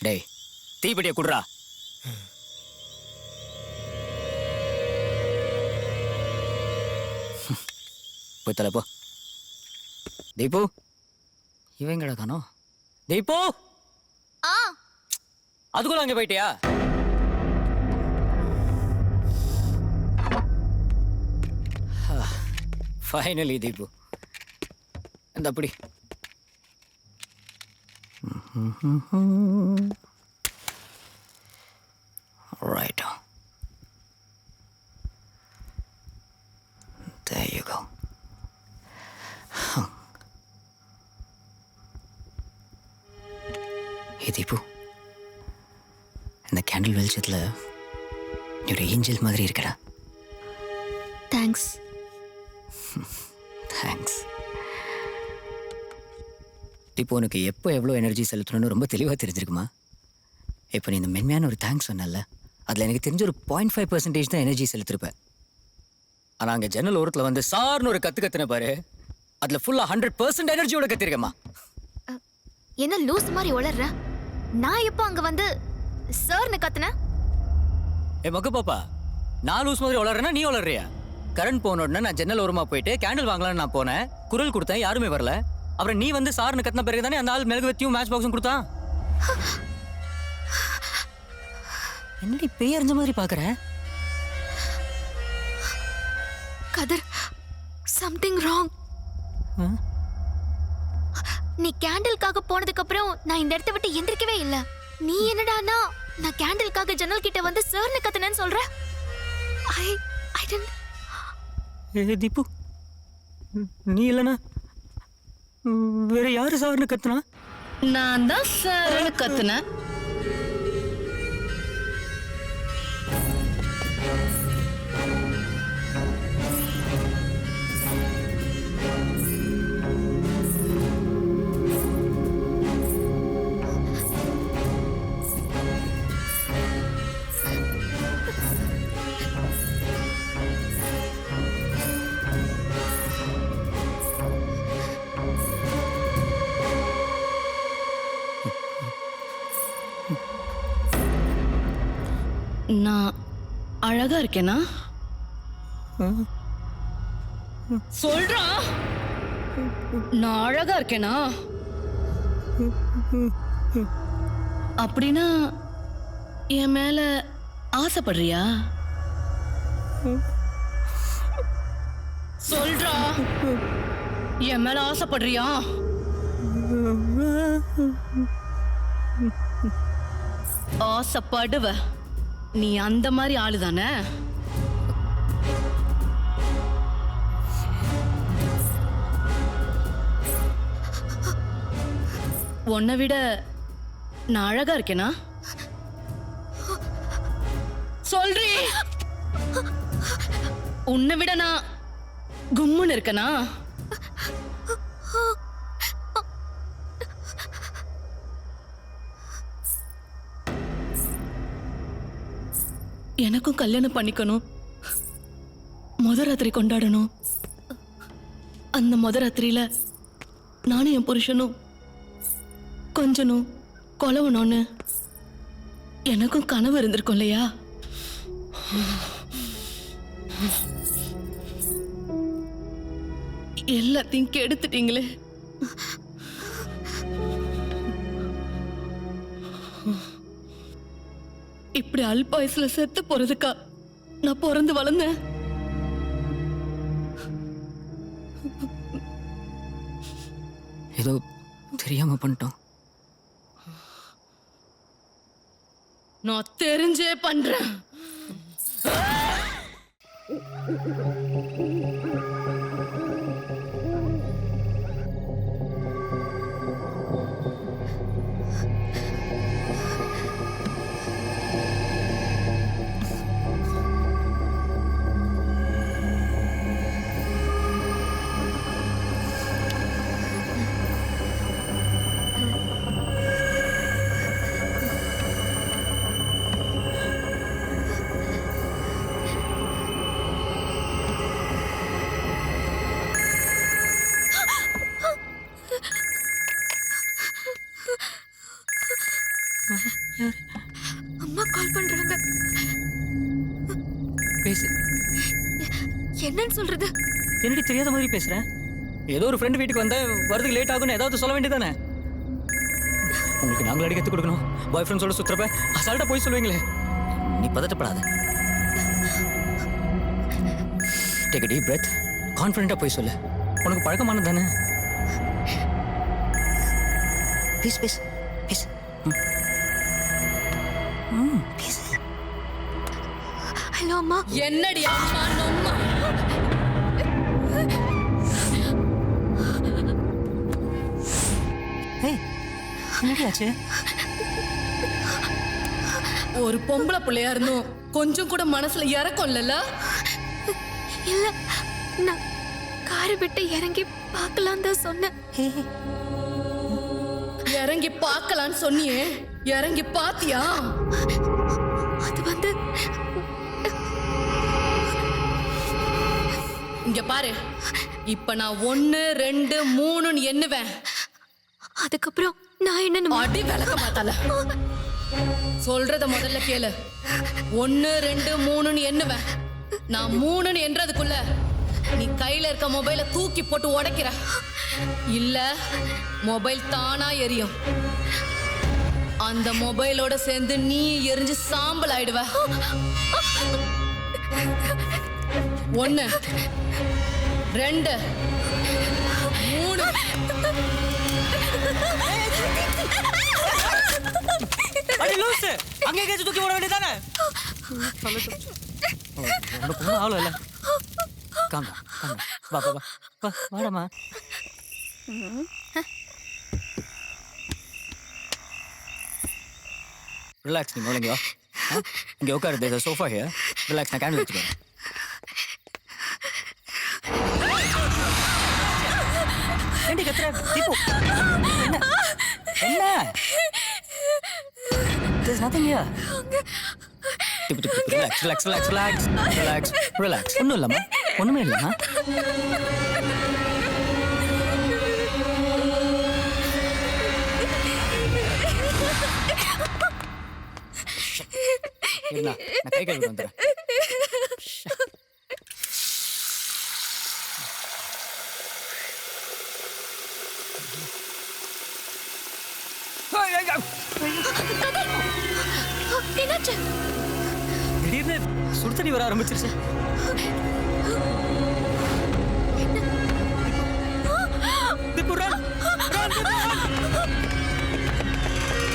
டேய் தீப்பெட்டியை குடுறா. போய் தலை போ. தீபு இவங்கடா காணோம். தீபு அதுக்குள்ள அங்கே போயிட்டியா? ஃபைனலி தீபு இந்த அப்படி right. There you go. Hey Deepu, இந்த கேண்டில் வெளிச்சத்துல நீ ஒரு ஏஞ்சல் மாதிரி இருக்கடா. தேங்க்ஸ். தேங்க்ஸ். இப்போ உனக்கு எப்போ எவ்வளோ எனர்ஜி செலுத்தணும்னு ரொம்ப தெளிவாக தெரிஞ்சிருக்குமா? இப்போ நீ இந்த மென்மையான ஒரு தேங்க்ஸ் சொன்னல, அதில் எனக்கு தெரிஞ்ச ஒரு 0.5% தான் எனர்ஜி செலுத்திருப்பேன். ஆனால் அங்கே ஜன்னல் ஓரத்தில் வந்து சார்னு ஒரு கத்துன பாரு, அதில் ஃபுல்லாக 100% எனர்ஜியோட கத்திருக்கேம்மா. என்ன லூஸ் மாதிரி உளர்ற? நான் எப்போ அங்கே வந்து சார்னு கத்துனேன்? மக்கு பாப்பா, நான் லூஸ் மாதிரி உளறேன்னா நீ உளறியா? கரண்ட் போன உடனே நான் ஜன்னல் ஓரமாக போயிட்டு கேண்டில் வாங்கலான்னு நான் போனேன். குரல் கொடுத்தேன், யாருமே வரல. அப்புறம் நீ வந்து சார்னு கத்தின பிறகு தானே அந்த ஆள் மெழுகுவத்தியும் மேட்ச் பாக்ஸும் கொடுத்தான். என்னடி பேய் அறிஞ்ச மாதிரி பாக்குற? கதிர், சம்திங் ராங். நீ கேண்டிலுக்காக போனதுக்கு அப்புறம் நான் இந்த இடத்தை விட்டு எந்திரிக்கவே இல்லை. நீ என்னடானா நான் கேண்டிலுக்காக ஜன்னல் கிட்ட வந்து சார்னு கத்துனேன்னு சொல்ற? I didn't. தீபு, நீ இல்லைனா வேற யாரு சார்னு கத்துனா? நான் தான் சார்னு கத்துனேன். நான் அழகா இருக்கேனா? சொல்றா, நான் அழகா இருக்கேனா? அப்படின்னா என் மேல ஆசைப்படுறியா? சொல்றா, என் மேல ஆசைப்படுறியா? ஆசைப்படுவ. நீ அந்த மாதிரி ஆளுதானே? உன்னை விட நான் அழகா இருக்கேனா? சொல்றீ, உன்னை விட நான் கும்முன்னு இருக்கனா? எனக்கும் கல்யாணம் பண்ணிக்கணும், முத ராத்திரி கொண்டாடணும். அந்த முத ராத்திரியில நானும் என் புருஷனும் கொஞ்சனும் கொலவணும்னு எனக்கும் கனவு இருந்திருக்கும் இல்லையா? எல்லாத்தையும் கெடுத்துட்டீங்களே. இப்படி அல்பாயுசுல செத்து போறதுக்கா நான் பிறந்து வளர்ந்தேன்? ஏதோ தெரியாம பண்ணிட்டோம். நான் தெரிஞ்சே பண்றேன். பேசு. என்னன்னு சொல்றது? என்னடி தெரியாத மாதிரி பேசுறேன்? ஏதோ ஒரு ஃப்ரெண்டு வீட்டுக்கு வந்தா வரதுக்கு லேட் ஆகும்னு ஏதாவது சொல்ல வேண்டியதானே? உங்களுக்கு நாங்கள் அடி கற்றுக் கொடுக்கணும். பாய் ஃப்ரெண்ட்ஸோட சுற்றுறப்ப அசால்ட்டாக போய் சொல்லுவீங்களே. நீ பதட்டப்படாத. Take a deep breath. கான்ஃபிடென்ட்டாக போய் சொல்லு. உனக்கு பழக்கமானது தானே? பேசு பேசு பேசு. பேசு. ஹலோ அம்மா. என்னடி அம்மா நொம்மா? ஏய், என்னடி ஆச்சு? ஒரு பொம்பளை பிள்ளையா இருந்தும் கொஞ்சம் கூட மனசுல இறக்கம் இல்லைல்ல? இல்ல, நான் காரை விட்டு இறங்கி பார்க்கலாம் தான் சொன்னேன். இறங்கி பார்க்கலான்னு சொன்னியே, இறங்கி பாத்தியா? அது வந்து இங்க பாரு, இப்ப நான் 1 2 3ன்னு எண்ணுவேன். அதுக்கப்புறம் நான் என்ன அடி விளக்க மாட்டால. சொல்றத முதல்ல கேளு. 1 2 3ன்னு எண்ணுவேன். நான் 3ன்னு எண்றதுக்குள்ள நீ கையில இருக்க மொபைலை தூக்கி போட்டு உடைக்கிற. இல்ல மொபைல் தானா எரியும். அந்த மொபைலோட சேர்ந்து நீ எரிஞ்சு சாம்பல் ஆயிடுவ. 1 2 3. அடி லூசு, அங்கே எங்கேயாச்சும் தூக்கி போட வேண்டியதானே? உனக்கு ஒன்றும் ஆகல. காங்க காங்க, வா வா வா, வாடம்மா. ரிலாக்ஸ், நீ முதல்ல வா. இங்கே உட்காரு. There is a sofa here. Relax, நான் கேண்டில் வச்சுக்கிறேன். ஏண்டி கத்துற? தீபு, என்ன என்ன? There's nothing here. Tip, tip, tip. Relax, relax, relax, relax, relax, relax. ஒன்றும் இல்லைம்மா, ஒன்றுமே இல்லைம்மா. இருண்ணா, நான் கை கழுவிட்டு வந்துடுறேன். என்னாச்சு? திடீர்னு சுடு தண்ணி வர ஆரம்பிச்சிருச்சு. Deepu, run, run, Dீபு, run.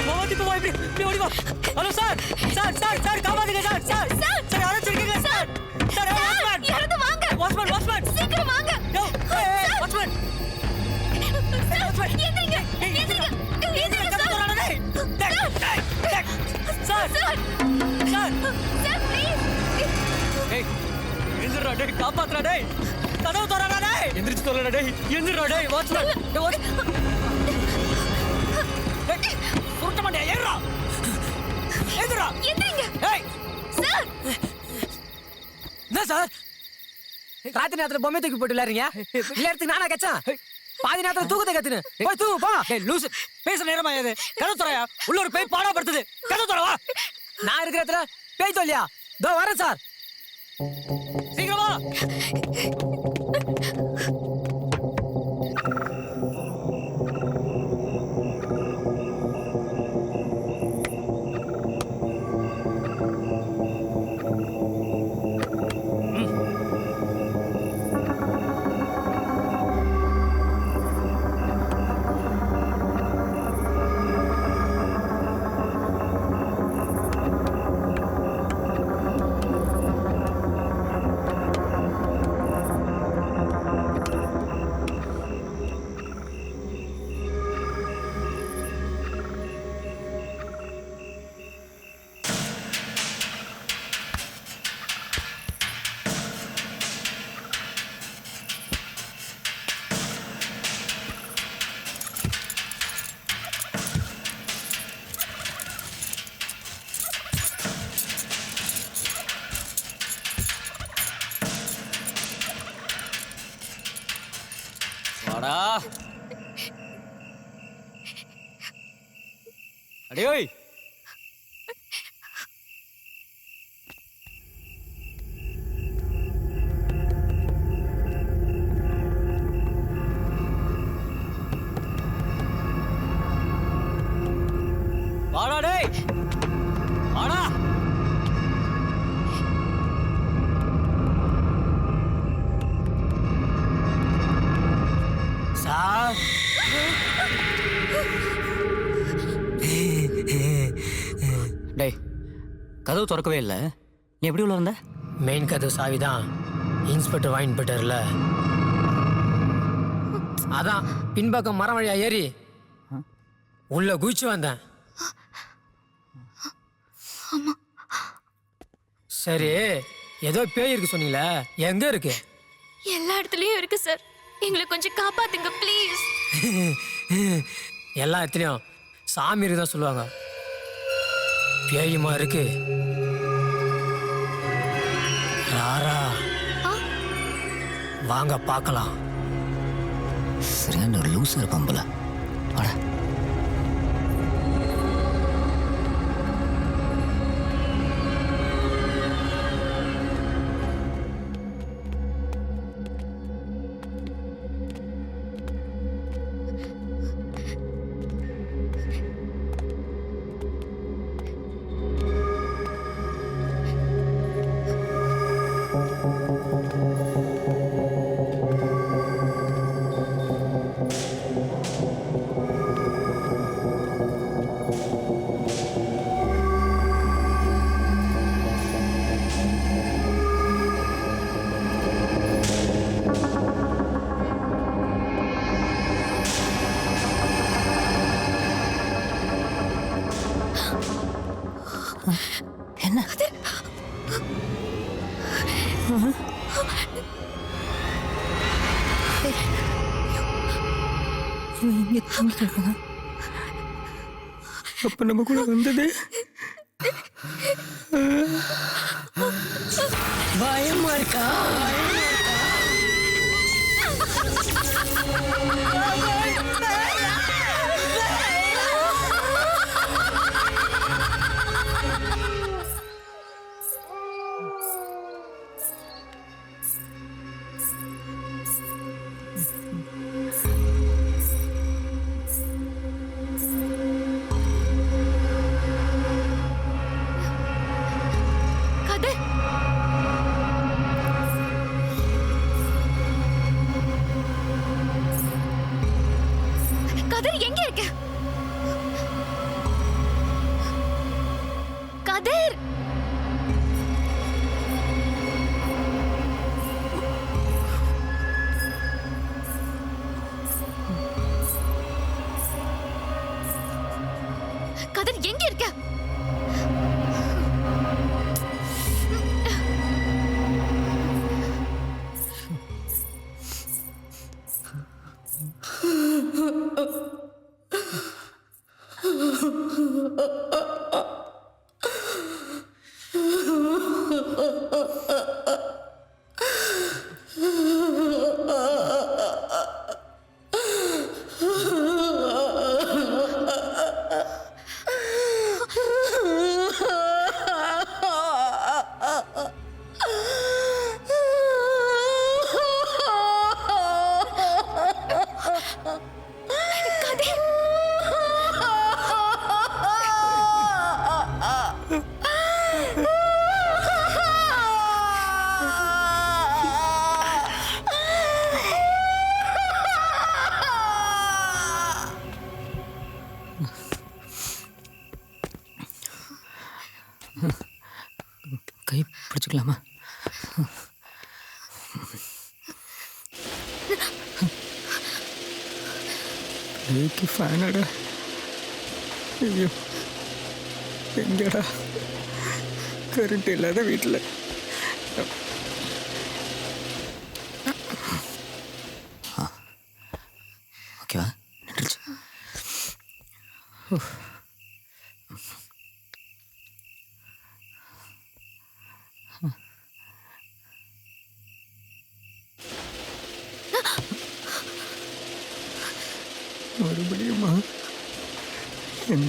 வா, தீபு, வா, இப்படி ஓடி வா. Hello sir, sir, sir, sir, காப்பாத்துங்க சார், சார், சார், யாராச்சும் இருக்கீங்களா சார்? சார், வாட்ச்மேன், யாராவது வாங்க. வாட்ச்மேன், வாட்ச்மேன், சீக்கிரம் வாங்க. யோ, வாட்ச்மேன், சார், எந்திரிங்க, எந்திரிங்க, எந்திரிங்க sir. Sir, sir, sir, sir, please. டேய், எந்திரா டேய், காப்பாத்துறா டேய், கதவு திறடா டேய், எந்திரிச்சு சொல்லடா டேய், எந்திரா டேய், வாட்ச்மேன், டேய் வாட்ச், டேய், சுருட்ட மாட்டியா, ஏறுடா, எந்திரா, எந்திரிங்க. டேய், சார், என்ன சார் ராத்திரி நேரத்துல பொம்மை தூக்கி போட்டு விளையாடுறீங்க? விளையாடுறதுக்கு நானா கச்சான்? பாதி நேரத்துல தூக்கத்தை கத்துன்னு போய் தூக்கு போ. டேய் லூசு, பேச நேரமா இது? கதவு திறயா, உள்ள ஒரு பேய் பாடா படுத்துது, கதவு திற வா. நான் இருக்கிற இடத்துல பேய் சொல்லியா? இதோ வரேன் சார். சீக்கிரம் வா. வாடா. அடே ஓய். என்ன? 1 கதவு திறக்கவே இல்லை. நீ எப்படி உள்ள வந்த? மெயின் கதவு சாவி தான் இன்ஸ்பெக்டர் வாங்கிட்டு போயிட்டார்ல, அதான் பின்பக்கம் மரம் வழியா ஏறி உள்ள குதிச்சு வந்தேன். சரி, ஏதோ பேய் இருக்கு சொன்னீங்களே, எங்க இருக்கு? எல்லா இடத்துலயும் இருக்கு சார். எங்களை கொஞ்சம் காப்பாத்துங்க ப்ளீஸ். எல்லா இடத்துலயும் சாமி இருக்குதான் சொல்லுவாங்க, பேயுமா இருக்கு? ராரா வாங்க பார்க்கலாம். சரியான ஒரு லூசா இருப்பான் போல. வாடா. என்ன இங்க தூங்கிட்டு இருக்காங்க. அப்ப நம்ம கூட வந்தது பயமா இருக்கா? கதிர் எங்க இருக்க? கதிர் கதிர் எங்க இருக்க? கை பிடிச்சிக்கலாமா? ஃபேனடா. ஐயோ, எங்கடா கரண்ட் இல்லாத வீட்டில். ஓகேவா? நின்றுச்சு. மறுபடியுமா? என்ன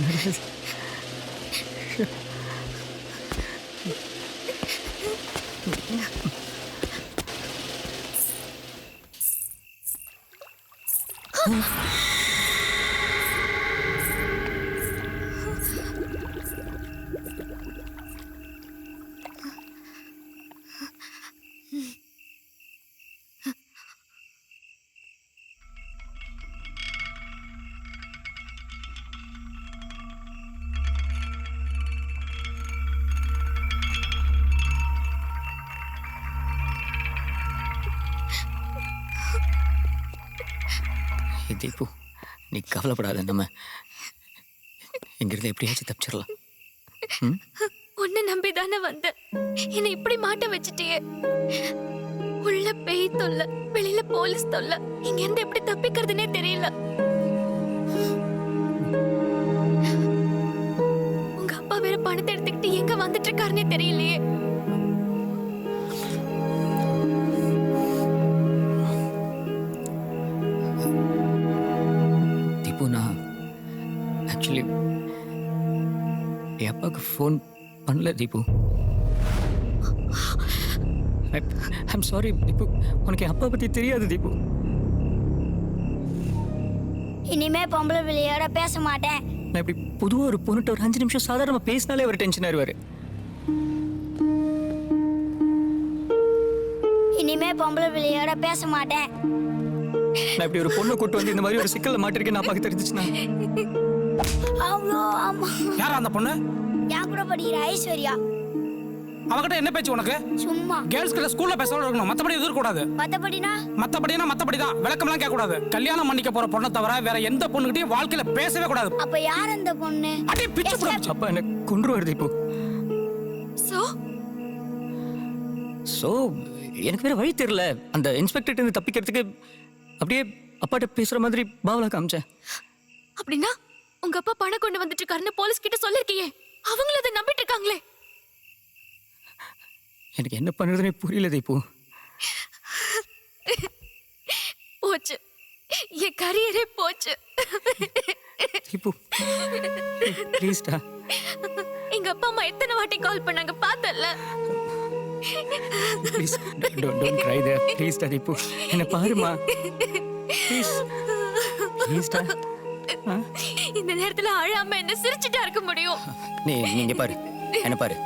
தீபு நீ கவலைப்படாத, நம்ம இங்கிருந்து எப்படியாச்சும் தப்பிச்சிடலாம். உன்னை நம்பி தானே வந்த, என்னை இப்படி மாட்ட வச்சுட்டியே. உள்ள பேய் தொல்லை, வெளியில போலீஸ் தொல்லை, இங்க இருந்து எப்படி தப்பிக்கிறதுனே தெரியல. உங்க அப்பா வேற பணத்தை எடுத்துக்கிட்டு எங்க வந்துட்டு இருக்காருன்னே தெரியலையே. தீபு நான் ஆக்சுவலி என் அப்பாவுக்கு ஃபோன் பண்ணல தீபு. ஐம் சாரி தீபு, உனக்கு என் அப்பா பற்றி தெரியாது தீபு. இனிமே பொம்பளை பிள்ளையோட பேச மாட்டேன். நான் இப்படி பொதுவாக ஒரு பொண்ணுட்ட ஒரு 5 நிமிஷம் சாதாரணமாக பேசினாலே அவர் டென்ஷன் ஆயிடுவார். இனிமே பொம்பளை பிள்ளையோட பேச மாட்டேன். நான் இப்படி ஒரு பொண்ணை கூட்டு வந்து இந்த மாதிரி ஒரு சிக்கல்ல மாட்டிருக்கேன்னு அப்பாவுக்கு தெரிஞ்சிச்சுன்னா. அவ்வளோ ஆமா. யாரா அந்த பொண்ணு? என் கூட படிக்கிற ஐஸ்வர்யா. அவகிட்ட என்ன பேச்சு உனக்கு? சும்மா கேர்ள்ஸ் கிட்ட ஸ்கூல்ல பேசணும் இருக்கணும், மத்தபடி எதுவும் கூடாது. மத்தபடினா மத்தபடிதான், விளக்கம்லாம் கேட்க கூடாது. கல்யாணம் பண்ணிக்க போற பொண்ணை தவிர வேற எந்த பொண்ணுகிட்டயும் வாழ்க்கையில பேசவே கூடாது. அப்ப யார் அந்த பொண்ணு? அடி பிச்சு போடு. அப்பா என்ன கொன்று வருது இப்போ. சோ எனக்கு வேற வழி தெரியல. அந்த இன்ஸ்பெக்டர் இருந்து தப்பிக்கிறதுக்கு அப்படியே அப்பாட்ட பேசுற மாதிரி பாவலா காமிச்சேன். அப்படின்னா உங்க அப்பா பணம் கொண்டு வந்துட்டு இருக்காருன்னு போலீஸ் கிட்ட சொல்லிருக்கீங்க, அவங்களும் அதை நம்பிட்டு இருக்காங்களே. எனக்கு என்ன பண்ணுறதுனே புரியல தீபு. போச்சு, என் கரியரே போச்சு. தீபு ப்ளீஸ்டா. எங்க அப்பா அம்மா எத்தனை வாட்டி கால் பண்ணாங்க பார்த்தல. ப்ளீஸ் டோன்ட் ட்ரை தேர் ப்ளீஸ்டா தீபு, என்ன பாருமா ப்ளீஸ் ப்ளீஸ்டா. இந்த நேரத்துல அழாம என்ன சிரிச்சுட்டா இருக்க முடியும்? நீங்க பாரு, என்ன பாரு,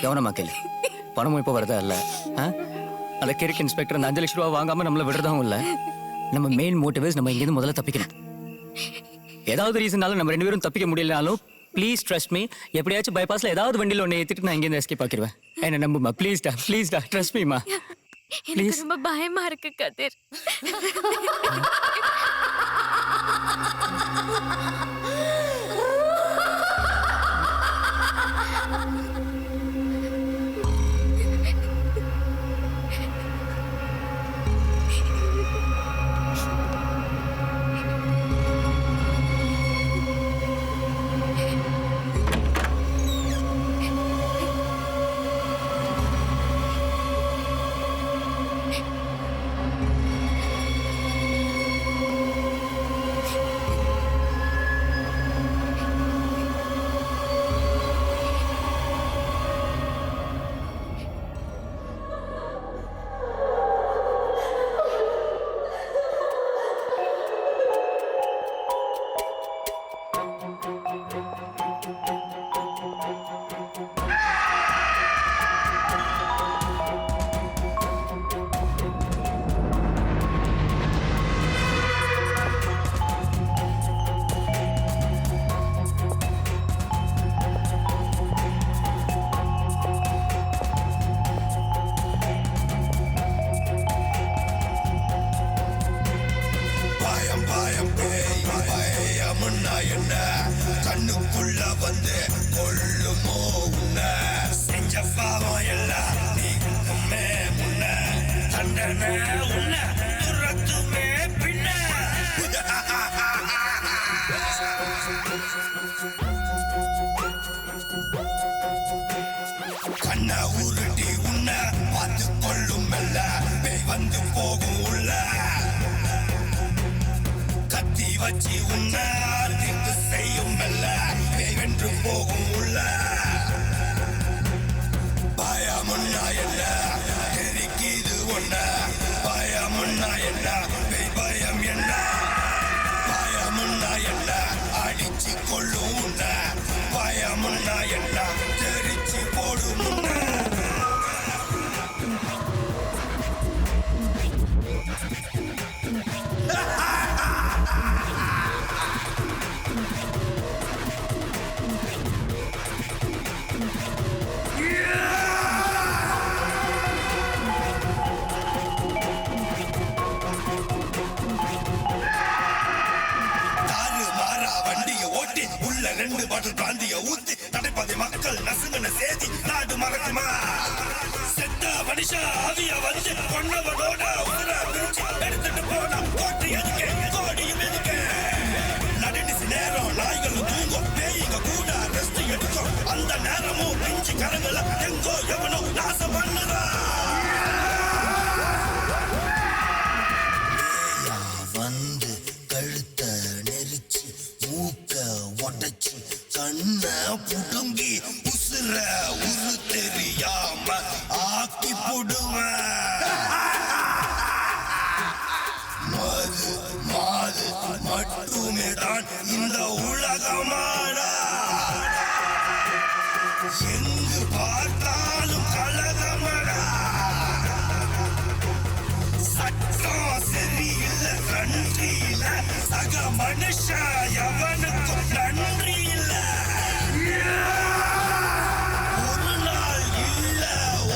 கவனமா கேளு. பணமும் இப்போ வரதா இல்லை. அந்த கிறுக்கு இன்ஸ்பெக்டர் அந்த 5 லட்சம் ரூபா வாங்காம நம்மளை விடுறதாவும் இல்லை. நம்ம மெயின் மோட்டிவ்ஸ் நம்ம இங்கேருந்து முதல்ல தப்பிக்கணும். ஏதாவது ரீசனாலும் நம்ம 2 பேரும் தப்பிக்க முடியலனாலும் ப்ளீஸ் ட்ரஸ்ட் மீ, எப்படியாச்சும் பைபாஸ்ல ஏதாவது வண்டியில் ஒன்று ஏற்றிட்டு நான் இங்கேருந்து எஸ்கேப் ஆக்கிடுவேன். என்ன நம்புமா ப்ளீஸ்டா, ப்ளீஸ்டா ட்ரஸ்ட் மீமா ப்ளீஸ். ரொம்ப பயமா இருக்கு கதிர். கண்ணுக்குள்ள வந்து கொள்ளுமோ உன்ன செஞ்ச பாவம் எல்லாம் நீக்குமே முன்ன தண்டனை உன்ன துரத்துமே பின்ன. கண்ண உருட்டி உன்ன பார்த்து கொள்ளும் மெல்ல பேய் வந்து போகும் உள்ள கத்தி வச்சு உன்ன திக்கு செய்யும் மெல்ல பேய் வென்று போகும் உள்ள பயமுன்னா என்ன தெரிக்குது ஒன்ன பயமுன்னா என்ன பேய் பயம் என்ன பயமுன்னா என்ன அடிச்சு கொள்ளும் உன்ன பயமுன்னா என்ன தெரிச்சு போடும் உன்ன. மனுஷா அவிய வந்து கொன்னவனோட உயிர பிரிச்சு எடுத்துட்டு போனா கோட்டி எதுக்கு கோடியும் எதுக்கு நடுநிசி நேரம் நாய்களும் தூங்கும் பேய்க கூட ரெஸ்ட் எடுக்கும் அந்த நேரமும் பிஞ்சு கரங்கள எங்கோ எவனோ நாசம் பண்ணுறா வந்து கழுத்த நெரிச்சு மூக்க ஒட்டச்சு கண்ண புடுங்கி உசுர உரு தெரியாம ஆக்கி போடுவேன் மாது மாது மட்டுமே தான் இந்த உலகமாடா எங்கு பார்த்தாலும் கலகமடா சட்டம் சரியில்லை நன்றி இல்ல சக மனுஷா எவனுக்கும் நன்றி இல்ல ஒரு நாள் இல்ல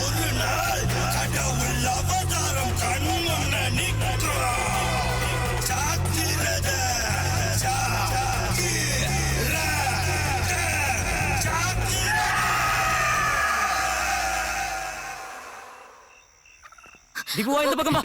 ஒரு நாள் கடவுள் அவதாரம் கண்முன்ன நிற்கும் ஜாக்கிரத தீபுவா இந்த பக்கம் வா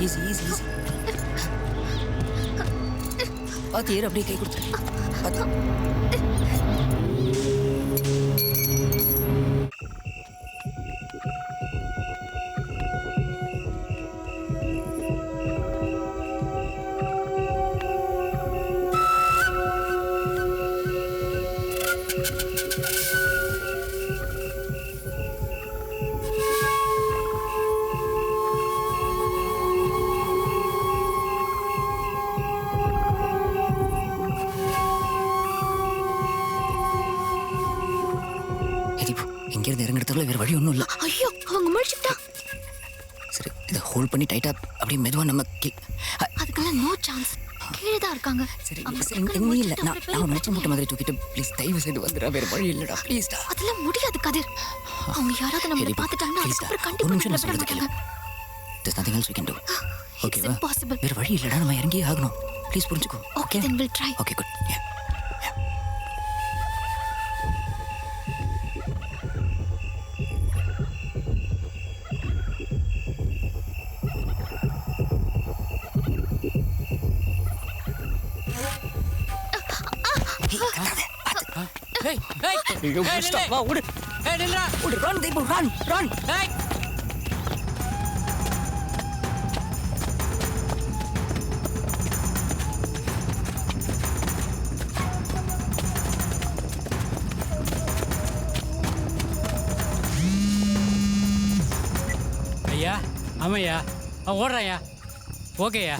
ஈஸி ஈஸி ஈஸி பார்த்து ஏறு அப்படியே கை கொடுத்துரு பார்த்து இங்கிருந்து இறங்குறதுக்குள்ள வேற வழி ஒன்றும் இல்லை. ஐயோ அவங்க முழிச்சுட்டா. சரி இதை ஹோல்ட் பண்ணி டைட்டா அப்படியே மெதுவா நம்ம அதுக்கெல்லாம் நோ சான்ஸ். கீழே தான் இருக்காங்க. சரி நீ இல்லை நான் நினைச்ச மூட்டை மாதிரி தூக்கிட்டு ப்ளீஸ் தயவு செய்து வந்துடா, வேற வழி இல்லடா ப்ளீஸ். அதெல்லாம் முடியாது கதிர். அவங்க யாராவது நம்மள பார்த்துட்டாங்கன்னா அதுக்கப்புறம் கண்டிப்பா நான் சொல்றது கேளு. There's nothing else we can do. Okay, it's impossible. வேற வழி இல்லடா, நம்ம இறங்கியே ஆகணும். ப்ளீஸ் புரிஞ்சுக்கோ. Okay, then we'll try. Okay, good. Yeah. Hey, hey! You stop. Wow, would it? Hey, Nilra! Would it run? They will run. Run. Hey! ஐயா ஆமாய்யா அவன் ஓடுறான்யா. ஓகேயா.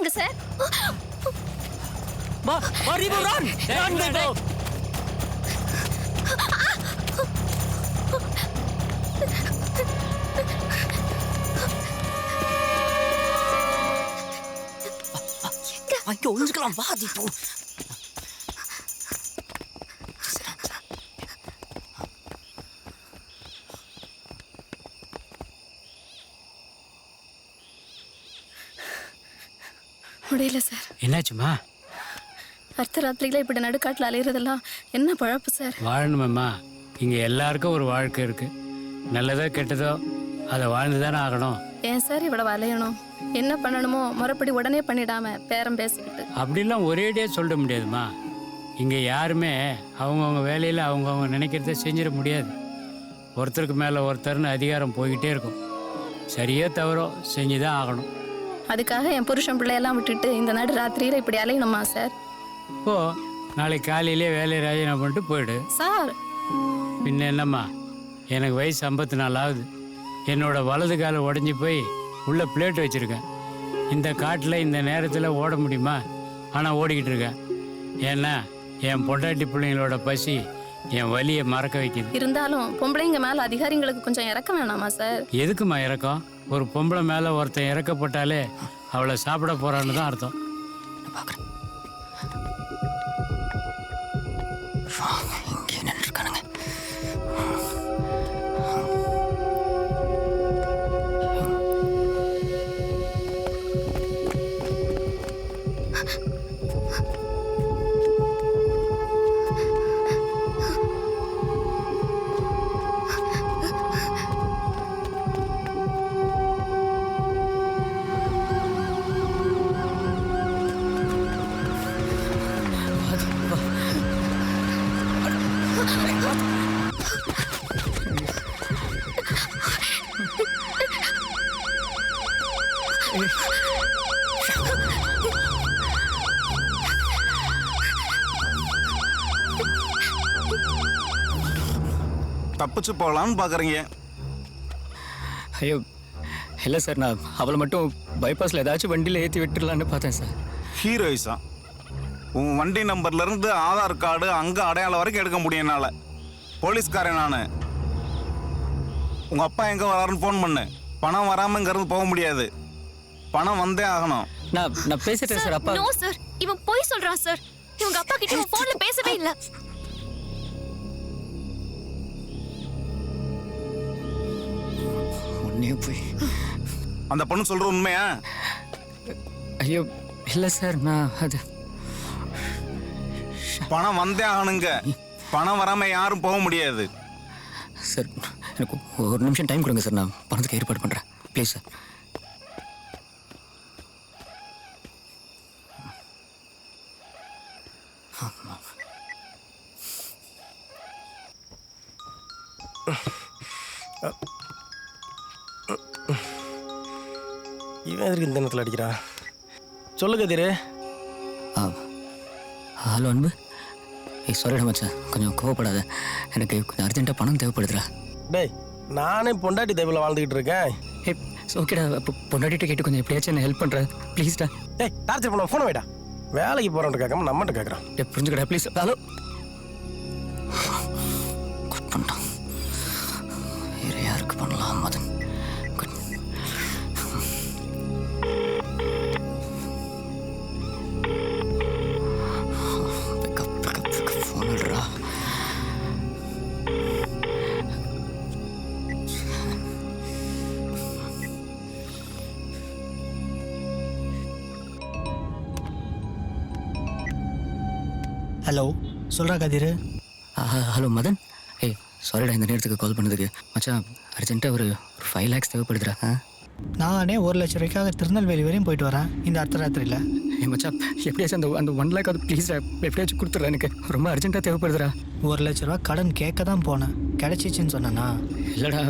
பண்ணுங்க sir. Rebo, run! Run, Rebo! ஐயோ ஒழிஞ்சுக்கலாம் வா தீபு. முடியல சார். என்னாச்சுமா? அர்த்தராத்திரியில இப்படி நடுக்காட்டில் அலையிறதெல்லாம் என்ன பழப்பு சார்? வாழணுமேம்மா. இங்கே எல்லாருக்கும் ஒரு வாழ்க்கை இருக்கு. நல்லதோ கெட்டதோ அதை வாழ்ந்து தானே ஆகணும். ஏன் சார் இவ்வளவு அலையணும்? என்ன பண்ணணுமோ முறைப்படி உடனே பண்ணிடாம பேரம் பேசிக்கிட்டு. அப்படிலாம் ஒரேடியாக சொல்ல முடியாதுமா. இங்கே யாருமே அவங்கவுங்க வேலையில் அவங்கவுங்க நினைக்கிறத செஞ்சிட முடியாது. ஒருத்தருக்கு மேலே ஒருத்தர்னு அதிகாரம் போய்கிட்டே இருக்கும். சரியோ தவறோ செஞ்சு தான் ஆகணும். அதுக்காக என் புருஷன் பிள்ளையெல்லாம் விட்டுட்டு இந்த நடு ராத்திரியில இப்படி அலையணுமா சார்? இப்போ நாளைக்கு காலையிலே வேலையை ராஜினாமா பண்ணிட்டு போயிடு சார். பின்ன என்னம்மா, எனக்கு வயசு 54 ஆகுது. என்னோட வலது காலை உடஞ்சி போய் உள்ள பிளேட் வச்சுருக்கேன். இந்த காட்டில் இந்த நேரத்தில் ஓட முடியுமா? ஆனால் ஓடிக்கிட்டு இருக்கேன். ஏன்னா என் பொண்டாட்டி பிள்ளைங்களோட பசி என் வலியை மறக்க வைக்குது. இருந்தாலும் பொம்பளைங்க மேல அதிகாரிங்களுக்கு கொஞ்சம் இறக்க வேணாமா சார்? எதுக்குமா இறக்கம்? ஒரு பொம்பளை மேலே ஒருத்தன் இறக்கப்பட்டாலே அவளை சாப்பிட போறான்னு தான் அர்த்தம். இங்கே நின்றுருக்கானுங்க. தப்பிச்சு போகலான்னு பார்க்குறீங்க? ஐயோ இல்லை சார், நான் அவளை மட்டும் பைபாஸில் ஏதாச்சும் வண்டியில் ஏற்றி விட்டுடலான்னு பார்த்தேன் சார். ஹீரோயிஸா? உன் வண்டி நம்பர்லேருந்து ஆதார் கார்டு அங்கே அடையாளம் வரைக்கும் எடுக்க முடியும் என்னால். போலீஸ்காரன் நான். உங்கள் அப்பா எங்கே வராருன்னு ஃபோன் பண்ணு. பணம் வராமங்கிறது போக முடியாது. பணம் வந்தே ஆகணும். நான் பேசிட்டேன் சார். அப்பா நோ சார், இவன் போய் சொல்றான் சார். இவங்க அப்பா கிட்ட இவன் ஃபோன்ல பேசவே இல்ல. உடனே போய் அந்த பொண்ணு சொல்கிற உண்மையா? ஐயோ இல்லை சார், நான் அது பணம் வந்தே ஆகணுங்க. பணம் வராமல் யாரும் போக முடியாது சார். எனக்கு ஒரு நிமிஷம் டைம் கொடுங்க சார், நான் பணத்துக்கு ஏற்பாடு பண்ணுறேன் ப்ளீஸ் சார். இவன் எதுக்கு இந்த நேரத்தில் அடிக்கிறான்? சொல்லு கதிரு. ஹலோ அன்பு. சாரிடா மச்சான், கொஞ்சம் கோவப்படாத. எனக்கு கொஞ்சம் அர்ஜென்ட்டாக பணம் தேவைப்படுதுடா. டேய், நானே பொண்டாட்டி தேவையில் வாழ்ந்துக்கிட்டு இருக்கேன். ஓகேடா, அப்போ பொண்டாட்டிகிட்ட கேட்டு கொஞ்சம் எப்படியாச்சும் என்ன ஹெல்ப் பண்ணுறேன் ப்ளீஸ்டா. டேய், டார்ச்சர் பண்ண ஃபோனை வைடா. வேலைக்கு போகிறவன்ட்டு கேட்காம நம்மகிட்ட கேட்குறான். டே புரிஞ்சுக்கடா ப்ளீஸ். ஹலோ கட் பண்ணிட்டான். வேறு யாருக்கு பண்ணலாம்? மதன். ஃபோன் விடுறா. ஹலோ, சொல்கிறா கதிர். ஹலோ மதன். ஏய் சாரிடா இந்த நேரத்துக்கு கால் பண்ணதுக்கு. மச்சான் அர்ஜென்ட்டாக ஒரு 5 lakhs தேவைப்படுதுடா. நானே 1 லட்சம் ரூபாய்க்காக திருநெல்வேலி வரையும் போயிட்டு வரேன் இந்த அர்த்தராத்திரியில். ஏ மச்சான், எப்படியாச்சும் அந்த 1 lakh அது ப்ளீஸ் எப்படியாச்சும் கொடுத்துட்றேன். எனக்கு ரொம்ப அர்ஜென்ட்டாக தேவைப்படுதுடா. 1 லட்ச ரூபா கடன் கேட்க தான் போனேன். கிடைச்சிச்சின்னு சொன்னேன்னா? இல்லைடா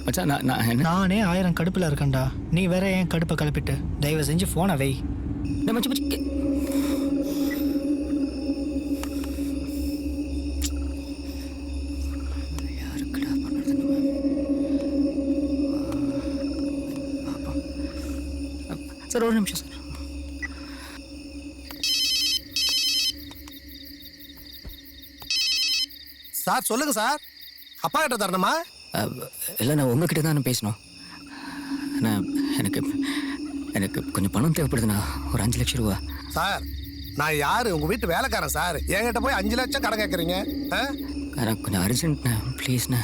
மச்சான், நான் நானே 1000 கடுப்பில் இருக்கேன்டா. நீ வேற ஏன் கடுப்பை கிளப்பிட்டு? தயவு செஞ்சு ஃபோனை வை. சார் ஒரு நிமிஷம் சார். சார் சொல்லுங்க சார். அப்பா கிட்ட தரணுமா? இல்லை, நான் உங்ககிட்ட தான் பேசணும். நான் எனக்கு எனக்கு கொஞ்சம் பணம் தேவைப்படுதுண்ணா. ஒரு 5 லட்சம் ரூபா. சார் நான் யாரு? உங்க வீட்டு வேலைக்காரன் சார். என்கிட்ட போய் 5 லட்சம் கடன் கேட்குறீங்க? எனக்கு கொஞ்சம் அர்ஜென்ட்ண்ணா, ப்ளீஸ்ண்ணா.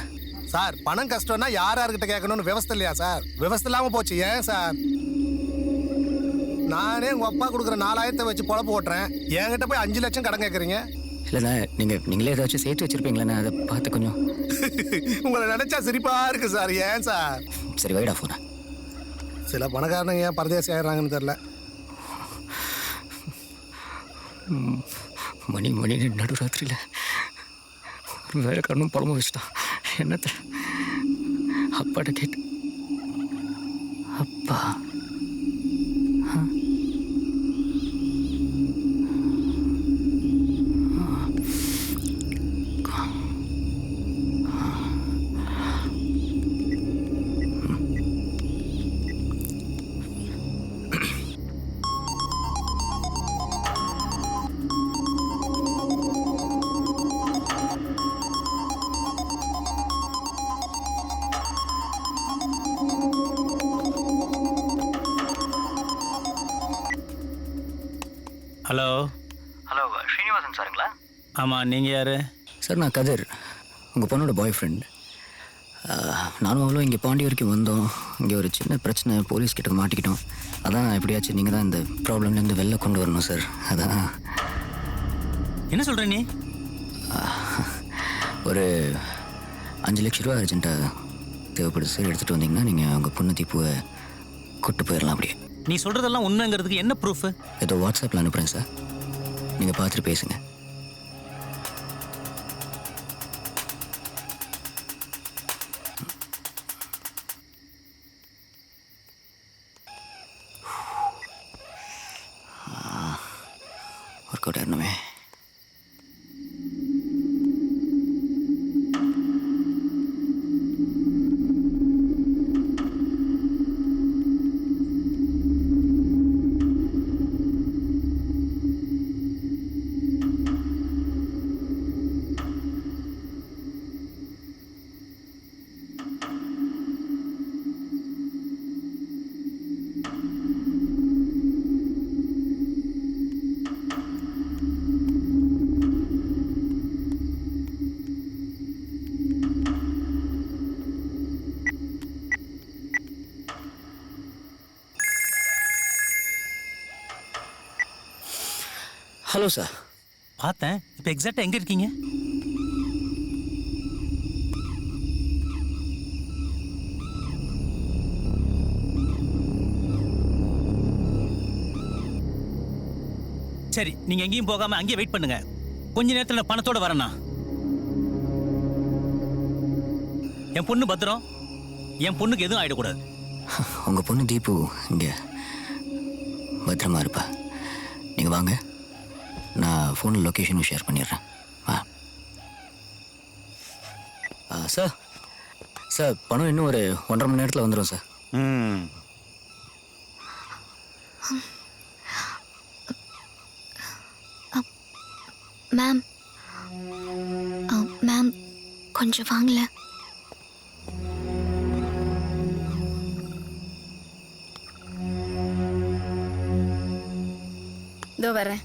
சார் பணம் கஷ்டம்னா யார்கிட்ட கேட்கணும்னு விவஸ்தை இல்லையா சார்? விவஸ்தை இல்லாமல் போச்சு. ஏன் சார்? நானே உங்க அப்பா கொடுக்குற 4000 வச்சு பொழப்பு ஓட்டுறேன். என்கிட்ட போய் 5 லட்சம் கடன் கேட்குறீங்க? இல்லைண்ணா, நீங்களே ஏதாச்சும் சேர்த்து வச்சிருப்பீங்களேண்ணா, அதை பார்த்து கொஞ்சம். உங்களை நினைச்சா சிரிப்பா இருக்கு சார். ஏன் சார்? சரி, வைடா ஃபோனை. சில பணக்காரனுங்க ஏன் பரதேசி ஆயிடுறாங்கன்னு தெரியல. மணி நடுராத்திரியில் வேற காரணம் பழம வச்சுட்டான். என்னத்த அப்பாட்ட கேட்டு, அப்பா ஹலோ. ஹலோ, ஸ்ரீனிவாசன் சாருங்களா? ஆமாம், நீங்கள் யார்? சார், நான் கதிர், உங்கள் பொண்ணோட பாய் ஃப்ரெண்ட். நானும் அவ்வளோ இங்கே பாண்டி வரைக்கும் வந்தோம். இங்கே ஒரு சின்ன பிரச்சனை, போலீஸ் கிட்ட மாட்டிக்கிட்டோம். அதான் எப்படியாச்சும் நீங்கள் தான் இந்த ப்ராப்ளம்லேருந்து வெளில கொண்டு வரணும் சார். அதான். என்ன சொல்கிற நீ? ஒரு 5 லட்ச ரூபா அர்ஜென்ட்டாக தேவைப்படுது சார். எடுத்துகிட்டு வந்தீங்கன்னா நீங்கள் உங்கள் பொண்ணு தீப்புவை கூட்டு போயிடலாம். அப்படியே நீ சொல்கிறதெல்லாம் உண்மைங்கிறதுக்கு என்ன ப்ரூஃபு? ஏதோ வாட்ஸ்அப்பில் அனுப்புகிறேன் சார், நீங்கள் பார்த்துட்டு பேசுங்க. ஒர்க் அவுட் ஆகணுமே. Hello sir. பார்த்தேன். இப்போ எக்ஸாக்டாக எங்கே இருக்கீங்க? சரி, நீங்கள் எங்கேயும் போகாமல் அங்கேயே வெயிட் பண்ணுங்க. கொஞ்ச நேரத்தில் நான் பணத்தோட வரேண்ணா. என் பொண்ணு பத்திரம். என் பொண்ணுக்கு எதுவும் ஆகிடக்கூடாது. உங்கள் பொண்ணு தீபு இங்கே பத்திரமா இருப்பா. நீங்கள் வாங்க, நான் ஃபோனில் லொக்கேஷனும் ஷேர் பண்ணிடுறேன். சார், பணம் இன்னும் ஒரு 1.5 மணி நேரத்தில் வந்துடும் சார். மேம் கொஞ்சம் வாங்கல. இதோ வரேன்.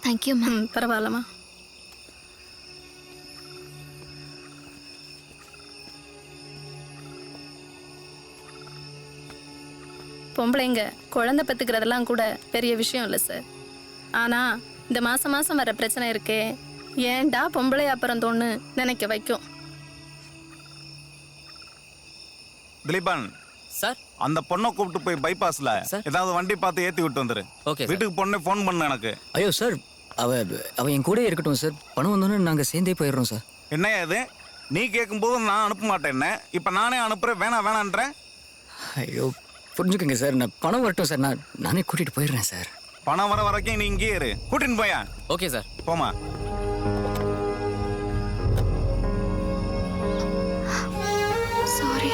Thank you ma'am. பரவாயில்லம்மா. பொம்பளைங்க குழந்தை பெற்றுக்கிறதெல்லாம் கூட பெரிய விஷயம் இல்லை சார். ஆனால் இந்த மாதம் வர பிரச்சனை இருக்கே, ஏன்டா பொம்பளை அப்புறம் தோணு நினைக்க வைக்கும். திலீபன் சார், அந்த பொண்ணை கூப்பிட்டு போய் பைபாஸ்ல ஏதாவது வண்டி பார்த்து ஏற்றி விட்டு வந்துரு. ஓகே. வீட்டுக்கு பொண்ணே ஃபோன் பண்ண எனக்கு. ஐயோ சார், அவ என் கூட இருக்கட்டும் சார். பணம் வந்தோன்னே நாங்கள் சேர்ந்தே போயிடுறோம் சார். என்னையா இது? நீ கேட்கும்போது நான் அனுப்ப மாட்டேன். இப்போ நானே அனுப்புகிறேன். வேணான்றேன். ஐயோ புரிஞ்சுக்கோங்க சார், நான் பணம் வரட்டும் சார், நானே கூட்டிகிட்டு போயிடுறேன் சார். பணம் வர வரைக்கும் நீ இங்கே இரு. கூட்டின்னு போயா. Okay sir. போமா. சாரி.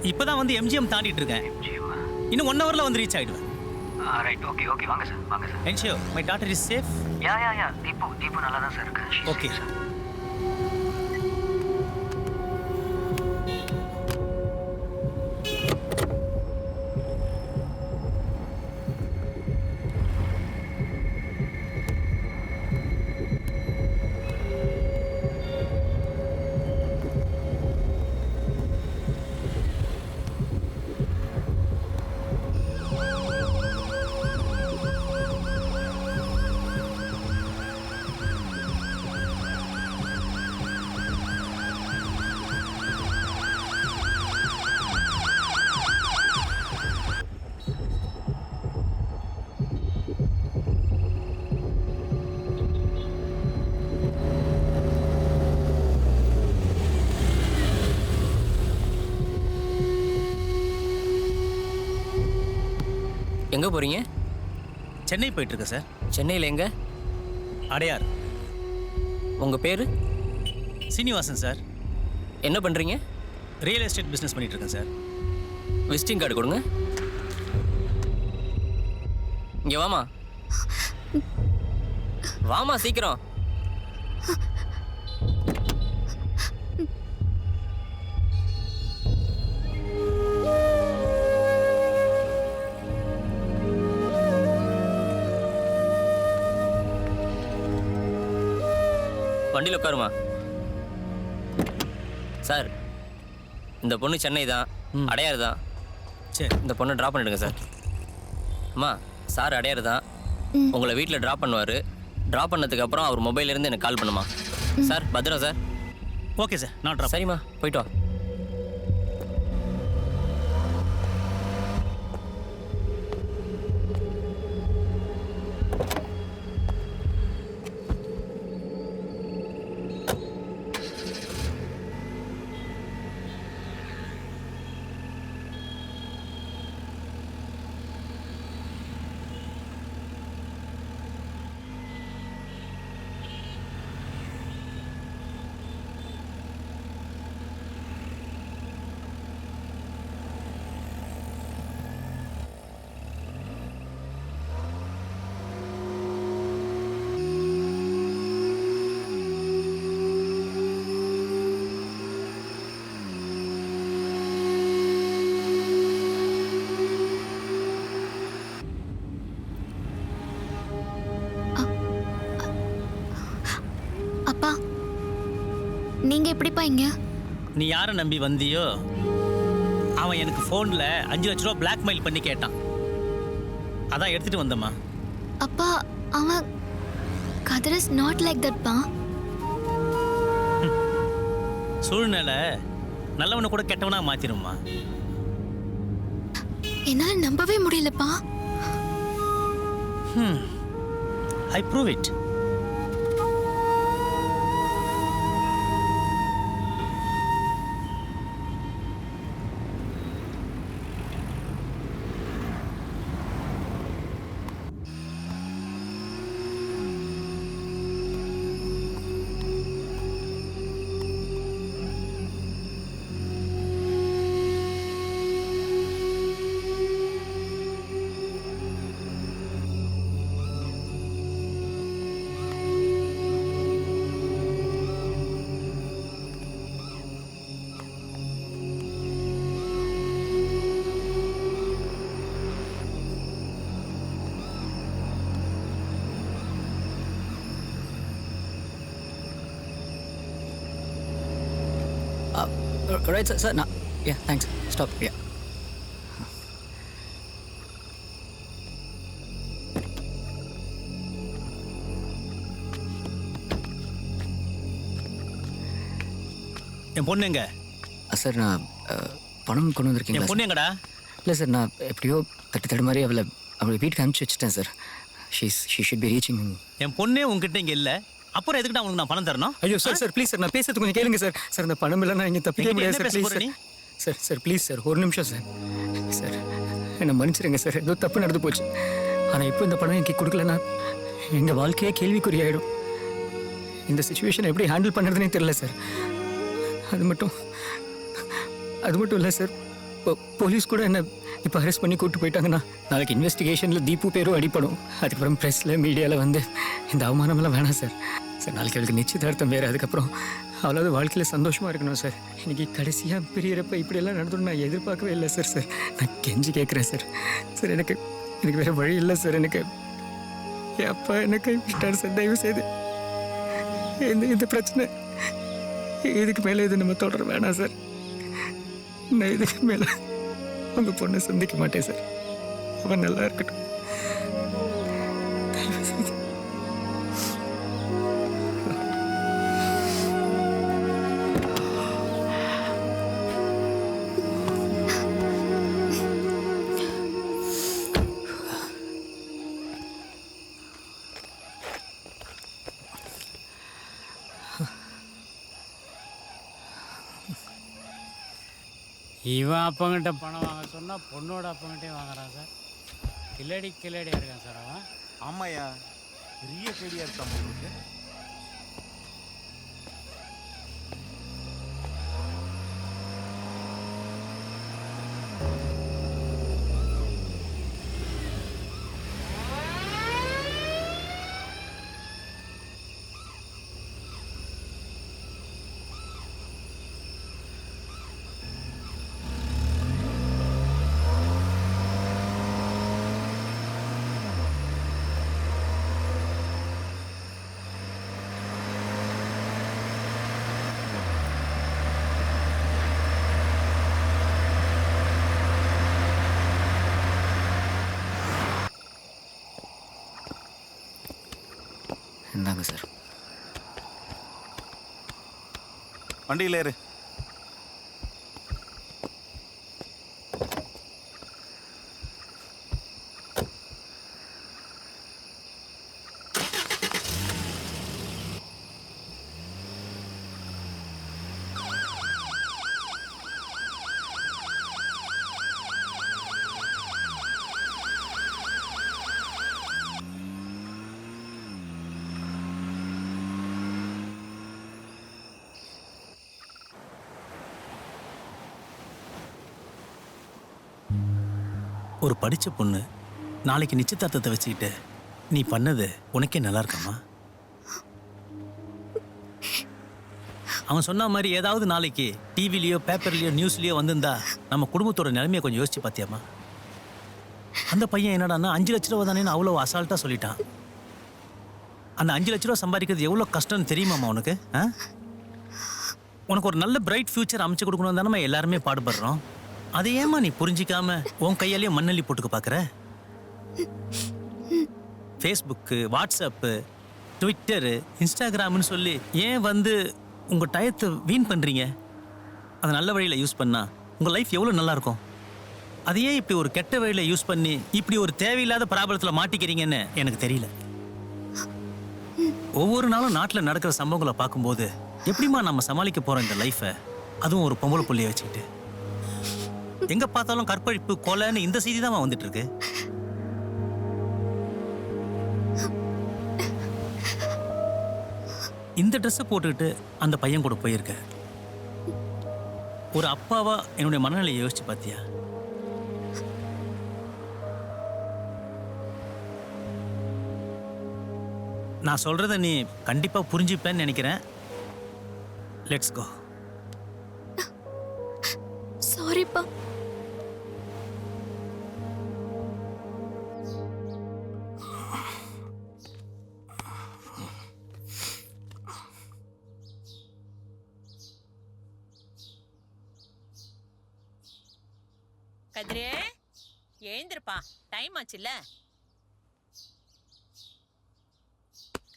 இப்பதான் வந்து எம்ஜிஎம் தாண்டிட்டு இருக்கேன். இன்னும் 1 ஹவர்ல வந்து ரீச் ஆயிடுவேன். ரைட், ஓகே ஓகே, வாங்க சார், வாங்க sir. Ensure my daughter is safe. Yeah Deepu நல்லா தான் சார் இருக்கு. Okay sir. எங்கே போகிறீங்க? சென்னை போயிட்டுருக்கேன் சார். சென்னையில் எங்கே? அடையார். உங்கள் பேர்? சீனிவாசன் சார். என்ன பண்ணுறீங்க? ரியல் எஸ்டேட் பிஸ்னஸ் பண்ணிகிட்ருக்கேன் சார். விசிட்டிங் கார்டு கொடுங்க. இங்கே வாமா, வாமா சீக்கிரம். வண்டியில் உட்காருமா. சார், இந்த பொண்ணு சென்னை தான், அடையாறு தான். சரி, இந்த பொண்ணை ட்ராப் பண்ணிடுங்க சார். அம்மா, சார் அடையாறு தான், உங்களை வீட்டில் ட்ராப் பண்ணுவார். ட்ராப் பண்ணதுக்கு அப்புறம் அவர் மொபைல்லேருந்து எனக்கு கால் பண்ணுமா. சார் பத்திரம் சார். ஓகே சார், நான் ட்ராப். சரிம்மா, போயிட்டு வா. அப்பா, நீங்க எப்படிப்பா இங்க? நீ யாரை நம்பி வந்தியோ அவன் எனக்கு ஃபோனில் 5 லட்ச ரூபா பிளாக்மெயில் பண்ணி கேட்டான். அதான் எடுத்துட்டு வந்தம்மா. அப்பா, அவன் கதிர் இஸ் நாட் லைக் தட் பா. சூழ்நிலை நல்லவனை கூட கெட்டவனா மாத்திருமா. என்னால நம்பவே முடியலப்பா. ஐ prove it. Right sir sir நான் தேங்க்ஸ் ஸ்டாப் என் பொண்ணு எங்க சார் நான் பணம் கொண்டு வந்திருக்கீங்களா என் பொண்ணு எங்கடா? இல்லை சார் நான் எப்படியோ தட்டு மாதிரி அவளை வீட்டுக்கு அனுப்பிச்சி வச்சுட்டேன் sir. She should be reaching. என் பொண்ணே உங்ககிட்ட இங்கே இல்லை, அப்புறம் எதுக்கிட்ட உங்களுக்கு நான் பணம் தரணும்? ஐயோ சார் ப்ளீஸ் சார், நான் பேசுறது கொஞ்சம் கேளுங்க சார். சார் இந்த பணம் இல்லை நான் இங்கே தப்பிக்க முடியாது sir. Please sir please sir ஒரு நிமிஷம் சார். சார் என்னை மன்னிச்சிருங்க சார், ஏதோ தப்பு நடந்து போச்சு. ஆனால் இப்போ இந்த பணம் எனக்கு கொடுக்கலன்னா எங்கள் வாழ்க்கையே கேள்விக்குறியாயிடும். இந்த சுச்சுவேஷனை எப்படி ஹேண்டில் பண்ணுறதுனே தெரியல சார். அது மட்டும் இல்லை சார், போலீஸ் கூட என்ன இப்போ அரெஸ்ட் பண்ணி கூப்பிட்டு போயிட்டாங்கன்னா நாளைக்கு இன்வெஸ்டிகேஷனில் தீபு பேரும் அடிப்படும். அதுக்கப்புறம் ப்ரெஸ்ஸில் மீடியாவில் வந்து இந்த அவமானமெல்லாம் வேணாம் சார். சார் நாளைக்கு அவளுக்கு நிச்சயதார்த்தம் வேறு, அதுக்கப்புறம் அவ்வளோது வாழ்க்கையில் சந்தோஷமாக இருக்கணும் சார். இன்றைக்கி கடைசியாக பிரியறப்ப இப்படியெல்லாம் நடந்துடும் நான் எதிர்பார்க்கவே இல்லை சார். நான் கெஞ்சி கேட்குறேன் சார். சார் எனக்கு வேறு வழி இல்லை சார். எனக்கு என் அப்பா எனக்கு விட்டார் சார். தயவு செய்து இந்த பிரச்சனை இதுக்கு மேலே இது நம்ம தொடர வேணாம் சார். நான் இதுக்கு மேலே உங்கள் பொண்ணை சந்திக்க மாட்டேன் சார். அவன் நல்லா இருக்கட்டும். இவன் அப்பங்கிட்ட பணம் வாங்க சொன்னால் பொண்ணோட அப்பங்கிட்டே வாங்குறான் சார். கிளடியாக இருக்கான் சார் அவன். ஆமாய்யா, பெரிய கேடியாக இருக்கான் உங்களுக்கு. இந்தாங்க சார். வண்டியில் ஏறு. ஒரு படித்த பொண்ணு நாளைக்கு நிச்சயதார்த்தத்தை வச்சுக்கிட்டு நீ பண்ணது உனக்கே நல்லா இருக்காமா? அவன் சொன்ன மாதிரி ஏதாவது நாளைக்கு டிவிலையோ பேப்பர்லையோ நியூஸ்லையோ வந்திருந்தா நம்ம குடும்பத்தோட நிலைமையை கொஞ்சம் யோசிச்சு பார்த்தியாமா? அந்த பையன் என்னடான்னா 5 லட்ச ரூபா தானேன்னு அவ்வளோ அசால்ட்டாக சொல்லிட்டான். அந்த 5 லட்ச ரூபா சம்பாதிக்கிறது எவ்வளோ கஷ்டம்னு தெரியுமாம்மா உனக்கு? உனக்கு ஒரு நல்ல பிரைட் ஃபியூச்சர் அமைச்சு கொடுக்கணும் தானே எல்லாருமே பாடுபடுறோம். அதை ஏமா நீ புரிஞ்சிக்காம உன் கையாலேயே மண்ணள்ளி போட்டுக்க பார்க்குற? ஃபேஸ்புக்கு, வாட்ஸ்அப்பு, ட்விட்டரு, இன்ஸ்டாகிராம்னு சொல்லி ஏன் வந்து உங்கள் டயத்தை வீண் பண்ணுறீங்க? அதை நல்ல வழியில் யூஸ் பண்ணால் உங்கள் லைஃப் எவ்வளோ நல்லாயிருக்கும். அதையே இப்படி ஒரு கெட்ட வழியில் யூஸ் பண்ணி இப்படி ஒரு தேவையில்லாத ப்ராப்ளத்தில் மாட்டிக்கிறீங்கன்னு எனக்கு தெரியல. ஒவ்வொரு நாளும் நாட்டில் நடக்கிற சம்பவங்களை பார்க்கும்போது எப்படிமா நம்ம சமாளிக்க போகிறோம் இந்த லைஃப்பை? அதுவும் ஒரு பொம்பளை புள்ளைய வச்சுக்கிட்டு எங்க பார்த்தாலும் கற்பழிப்பு, கொலைன்னு இந்த செய்தி தான் வந்துட்டு இருக்கு. இந்த ட்ரெஸ்ஸை போட்டுக்கிட்டு அந்த பையன் கூட போயிருக்க. ஒரு அப்பாவா என்னுடைய மனநிலையை யோசிச்சு பார்த்தியா? நான் சொல்றத நீ கண்டிப்பா புரிஞ்சுப்பேன்னு நினைக்கிறேன். Let's go. சாரிப்பா. கதிரே எழுந்திருப்பா, டைம் ஆச்சுல்ல.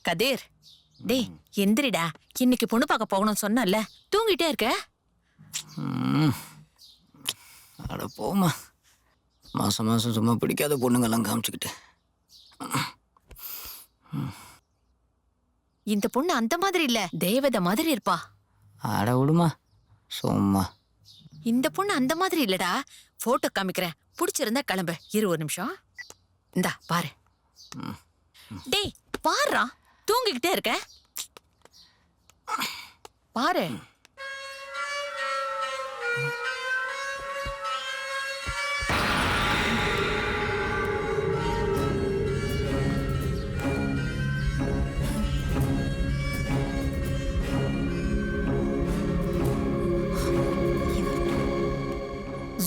கதிர், டேய் எந்திரிடா, இன்னைக்கு பொண்ணு பார்க்க போகணும்னு சொன்னல, தூங்கிட்டே இருக்க. அட போமா, மாசம் மாசம் சும்மா பிடிக்காத பொண்ணுங்கெல்லாம் காமிச்சுக்கிட்டு. இந்த பொண்ணு அந்த மாதிரி இல்ல, தேவதை மாதிரி இருப்பா. அட விடுமா சும்மா. இந்த பொண்ணு அந்த மாதிரி இல்லடா, போட்டோ காமிக்கிறேன், பிடிச்சிருந்தா கிளம்பு. ஒரு நிமிஷம், இந்தா பாரு. டேய் பாருடா, தூங்கிக்கிட்டே இருக்க பாரு.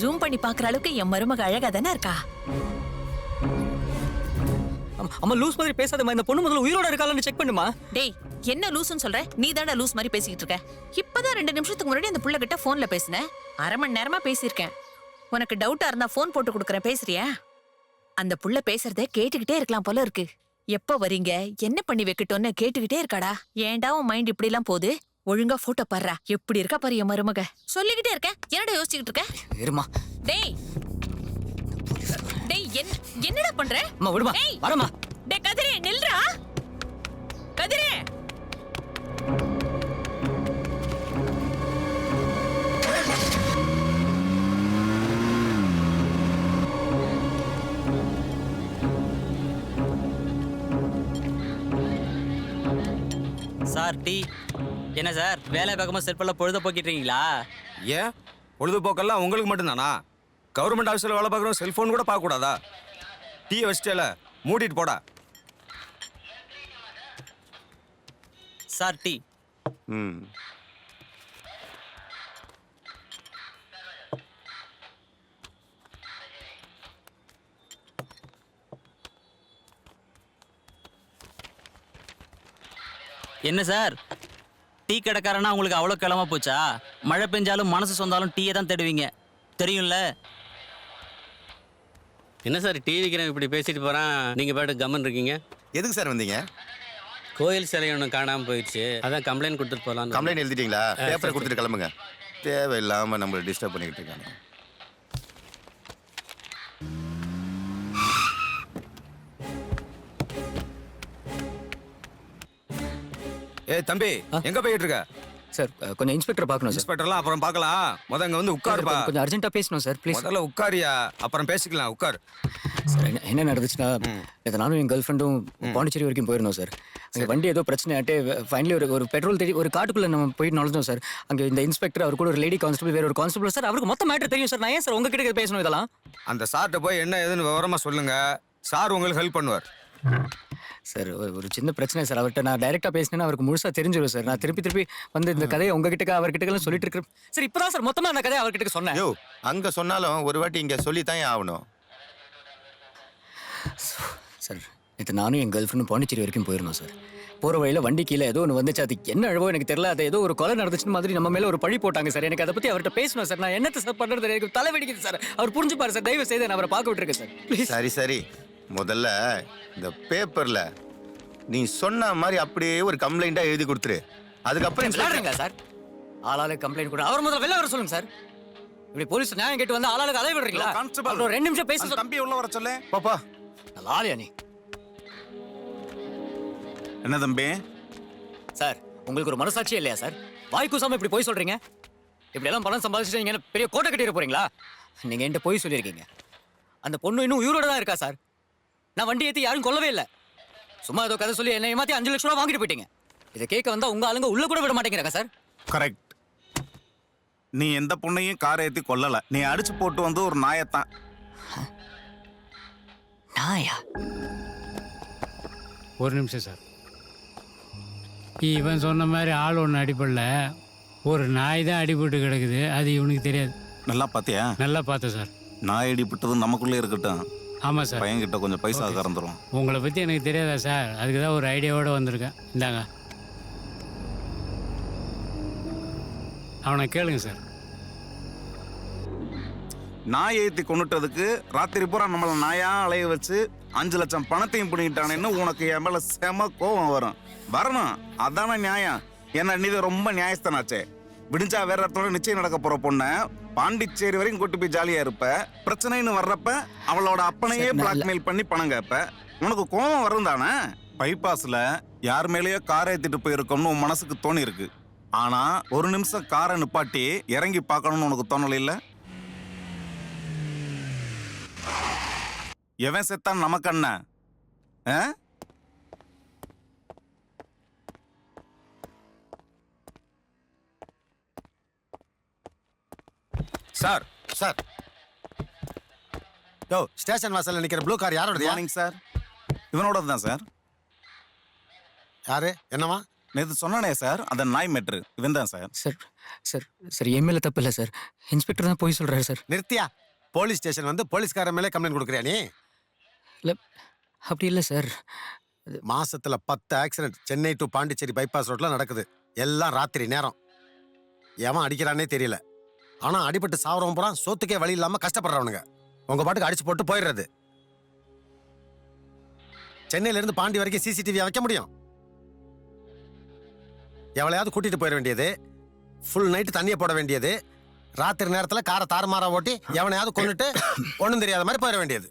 ஜூம் பண்ணி பாக்குற அளவுக்கு என் மருமக அழகா தானே இருக்கா? அம்மா லூஸ் மாதிரி பேசாதம்மா, இந்த பொண்ணு முதல்ல உயிரோட இருக்காளான்னு செக் பண்ணுமா. டேய் என்ன லூசுன்னு சொல்ற? நீ தானே லூஸ் மாதிரி பேசிக்கிட்டு இருக்க. இப்பதான் 2 நிமிஷத்துக்கு முன்னாடி அந்த புள்ள கிட்ட போன்ல பேசினேன். அரை மணி நேரமா பேசியிருக்கேன். உனக்கு டவுட்டா இருந்தா போன் போட்டு கொடுக்குறேன், பேசுறியா? அந்த புள்ள பேசுறத கேட்டுக்கிட்டே இருக்கலாம் போல இருக்கு. எப்ப வரீங்க, என்ன பண்ணி வைக்கட்டும்னு கேட்டுக்கிட்டே இருக்காடா. ஏன்டா உன் மைண்ட் இப்படி எல்லாம் போகுது? ஒழுங்கா போட்டோ பாடுறா, எப்படி இருக்கா பாரு என் மருமக. சொல்லிக்கிட்டே இருக்க, என்னடா யோசிச்சுக்கிட்டு இருக்க? இருமா. டேய் டேய் என்னடா பண்ற? அம்மா விடுமா, வரமா. டேய் கதிரே நில்றா, கதிரே. Sir tea. என்ன சார் வேலை பார்க்கும்போது செல்ஃபெல்லாம் பொழுத போக்கிட்டு இருக்கீங்களா? ஏன் பொழுதுபோக்கெல்லாம் உங்களுக்கு மட்டும்தானா? கவர்மெண்ட் ஆஃபீஸில் வேலை பார்க்குறோம், செல்ஃபோன் கூட பார்க்கக்கூடாதா? டீயை வச்சிட்டேல, மூடிட்டு போடா. Sir tea. என்ன சார் டீ கடைக்காரனா உங்களுக்கு அவ்வளோ கிளம்ப போச்சா? மழை பெஞ்சாலும் மனசு சொந்தாலும் டீயை தான் தேடுவீங்க, தெரியும்ல? என்ன சார் டீ விற்கிறேன் இப்படி பேசிட்டு போகிறான், நீங்கள் பாட்டு கம்மன் இருக்கீங்க? எதுக்கு சார் வந்தீங்க? கோயில் சிலை ஒன்று காணாமல் போயிடுச்சு, அதான் கம்ப்ளைண்ட் கொடுத்துட்டு போகலாம். கம்ப்ளைண்ட் எழுதிட்டீங்களா? பேப்பரை கொடுத்துட்டு கிளம்புங்க. தேவையில்லாமல் நம்மளை டிஸ்டர்ப் பண்ணிக்கிட்டு இருக்காங்க. ஏய் தம்பி, எங்க போயிட்டு இருக்க? சார் கொஞ்சம் இன்ஸ்பெக்டர் பார்க்கணும் சார். இன்ஸ்பெக்டர்லாம் அப்புறம் பார்க்கலாம், முதல்ல இங்க வந்து உட்காருப்பா. கொஞ்சம் அர்ஜென்ட்டாக பேசணும் சார், ப்ளீஸ். முதல்ல உட்காரியா, அப்புறம் பேசிக்கலாம், உட்கார். சார் என்ன நடந்துச்சுன்னா, இதை நானும் என் கேர்ள் ஃப்ரெண்டும் பாண்டிச்சேரி வரைக்கும் போயிருந்தோம் சார். அங்கே வண்டி ஏதோ பிரச்சனை ஆகிட்டு ஃபைனலி ஒரு பெட்ரோல் தேடி ஒரு காட்டுக்குள்ளே நம்ம போய் நுழைஞ்சோம் சார். அங்கே இந்த இன்ஸ்பெக்டர், அவர் கூட ஒரு லேடி கான்ஸ்டபிள், வேற ஒரு கான்ஸ்டபிள் சார். அவருக்கு மொத்த மேட்டர் தெரியும் சார். நான் ஏன் சார் உங்ககிட்ட பேசணும் இதெல்லாம்? அந்த சார்கிட்ட போய் என்ன ஏதுன்னு விவரமா சொல்லுங்க, சார் உங்களுக்கு ஹெல்ப் பண்ணுவார். சார் ஒரு சின்ன பிரச்சனை சார். அவர்கிட்ட நான் டைரெக்டாக பேசினேன்னா அவருக்கு முழுசாக தெரிஞ்சிடும் சார். நான் திருப்பி வந்து இந்த கதையை உங்ககிட்ட அவர்கிட்ட சொல்லிட்டு இருக்கிறேன் சார். இப்போதான் சார் மொத்தமாக அந்த கதையை அவர்கிட்ட சொன்னேன். யோ, அங்கே சொன்னாலும் ஒரு வாட்டி இங்கே சொல்லித்தான் ஆகணும் சார். இது நானும் என் கேர்ள் ஃப்ரெண்டும் பாண்டிச்சேரி வரைக்கும் போயிருந்தோம் சார். போகிற வழியில் வண்டி கீழே ஏதோ ஒன்று வந்துச்சு. அது என்ன அழவோ எனக்கு தெரியல. அது ஏதோ ஒரு கொலை நடந்துச்சுன்னு மாதிரி நம்ம மேலே ஒரு பழி போட்டாங்க சார். எனக்கு அதை பற்றி அவர்கிட்ட பேசணும் சார். நான் என்னத்தை சார் பண்ணுறது, எனக்கு தலை வெடிக்குது சார். அவர் புரிஞ்சுப்பாரு சார், தயவு செய்து நான் அவரை பார்க்க விட்டுருக்கேன் சார், ப்ளீஸ். சரி முதல்ல இந்த பேப்பர்ல நீ சொன்ன மாதிரி அப்படியே ஒரு கம்ப்ளைண்டா எழுதி கொடுத்துரு. அதுக்கப்புறம் சார் ஆளாளுக்கு கம்ப்ளைண்ட் கூட அவர் முதல்ல வெளில வர சொல்லுங்க சார். இப்படி போலீஸ் நியாயம் கேட்டு வந்து ஆளாளுக்கு அலை விடுறீங்களா? கான்ஸ்டபிள் 2 நிமிஷம் பேச தம்பி உள்ள வர சொல்லு. பாப்பா லாலியா நீ என்ன தம்பி? சார் உங்களுக்கு ஒரு மனசாட்சியே இல்லையா சார்? வாய்க்கூசாம இப்படி போய் சொல்றீங்க. இப்படி எல்லாம் பணம் சம்பாதிச்சுட்டு நீங்க என்ன பெரிய கோட்டை கட்டிட போறீங்களா? நீங்க என்கிட்ட போய் சொல்லியிருக்கீங்க. அந்த பொண்ணு இன்னும் உயிரோட தான் இருக்கா சார். நான் வண்டி ஏற்றி யாரும் கொல்லவே இல்லை. சும்மா ஏதோ கதை சொல்லி என்ன ஏமாத்தி 5 லட்சம் ரூபா வாங்கிட்டு போயிட்டீங்க. இதை கேட்க வந்தா உங்க ஆளுங்க உள்ள கூட விட மாட்டேங்கிறாங்க சார். கரெக்ட். நீ எந்த பொண்ணையும் காரை ஏற்றி கொல்லல. நீ அடிச்சு போட்டு வந்து ஒரு நாயத்தான். நாயா? ஒரு நிமிஷம் சார். இவன் சொன்ன மாதிரி ஆள் ஒன்று அடிப்படல, ஒரு நாய் தான் அடிபட்டு கிடக்குது. அது இவனுக்கு தெரியாது. நல்லா பார்த்தியா? நல்லா பார்த்தேன் சார். நாய் அடிபட்டது நமக்குள்ளே இருக்கட்டும். ஆமாம் சார். பையன்கிட்ட கொஞ்சம் பைசா கறந்துடும். உங்களை பற்றி எனக்கு தெரியாதா சார்? அதுக்கு தான் ஒரு ஐடியாவோடு வந்திருக்கேன். இந்தாங்க, அவனை கேளுங்க சார். நாய் ஏற்றி கொண்டுட்டதுக்கு ராத்திரி பூரா நம்மளை நாயா அலைய வச்சு 5 லட்சம் பணத்தையும் பிடிக்கிட்டானேன்னு உனக்கு என் மேல செம கோவம் வரணும். அதான நியாயம். ஏன்னா நீ ரொம்ப நியாயஸ்தானாச்சே. விடிஞ்சா வேற இடத்துல நிச்சயம் நடக்க போற பொண்ணை பாண்டிச்சேரி வரைக்கும் கூட்டு போய் ஜாலியா இருப்ப. பிரச்சனைன்னு வர்றப்ப அவளோட அப்பனையே பிளாக்மெயில் பண்ணி பணம் கேட்ப. உனக்கு கோபம் வரும் தானே? பைபாஸ்ல யார் மேலேயோ காரை ஏத்திட்டு போயிருக்கோம்னு உன் மனசுக்கு தோணி இருக்கு. ஆனா ஒரு நிமிஷம் காரை நிப்பாட்டி இறங்கி பார்க்கணும்னு உனக்கு தோணல இல்ல? எவன் செத்தான் நமக்கு என்ன? சார் சார் யோ ஸ்டேஷன் வாசல்ல நிக்கிற ப்ளூ கார் யாரோடது? Morning sir. இவனோடது தான் சார். யாரு? என்னவா? நேற்று சொன்னானே சார், அந்த நாய் மெட்ரு இவன் தான் சார். சார் சார் சார் என் மேலே தப்பு இல்லை சார். இன்ஸ்பெக்டர் தான் போய் சொல்கிறாரு சார். நிறுத்தியா? போலீஸ் ஸ்டேஷன் வந்து போலீஸ்கார மேலே கம்ப்ளைண்ட் கொடுக்குறியா நீ? இல்லை அப்படி இல்லை சார். மாசத்துல 10 accident Chennai to Pondicherry bypass ரோட்ல நடக்குது. எல்லாம் ராத்திரி நேரம். எவன் அடிக்கிறானே தெரியல. ஆனா அடிபட்டு சாவறவன் பூரா சோத்துக்கே வழி இல்லாம கஷ்டப்படுறவனுங்க. உங்க பாட்டுக்கு அடிச்சு போட்டு போயிடுறது. சென்னையில இருந்து பாண்டி வரைக்கும் சிசிடிவி வைக்க முடியும்? எவளையாவது கூட்டிட்டு போயிட வேண்டியது, ஃபுல் நைட்டு தண்ணியை போட வேண்டியது, ராத்திரி நேரத்தில் காரை தாறுமாறா ஓட்டி எவனையாவது கொண்டுட்டு ஒன்றும் தெரியாத மாதிரி போயிட வேண்டியது.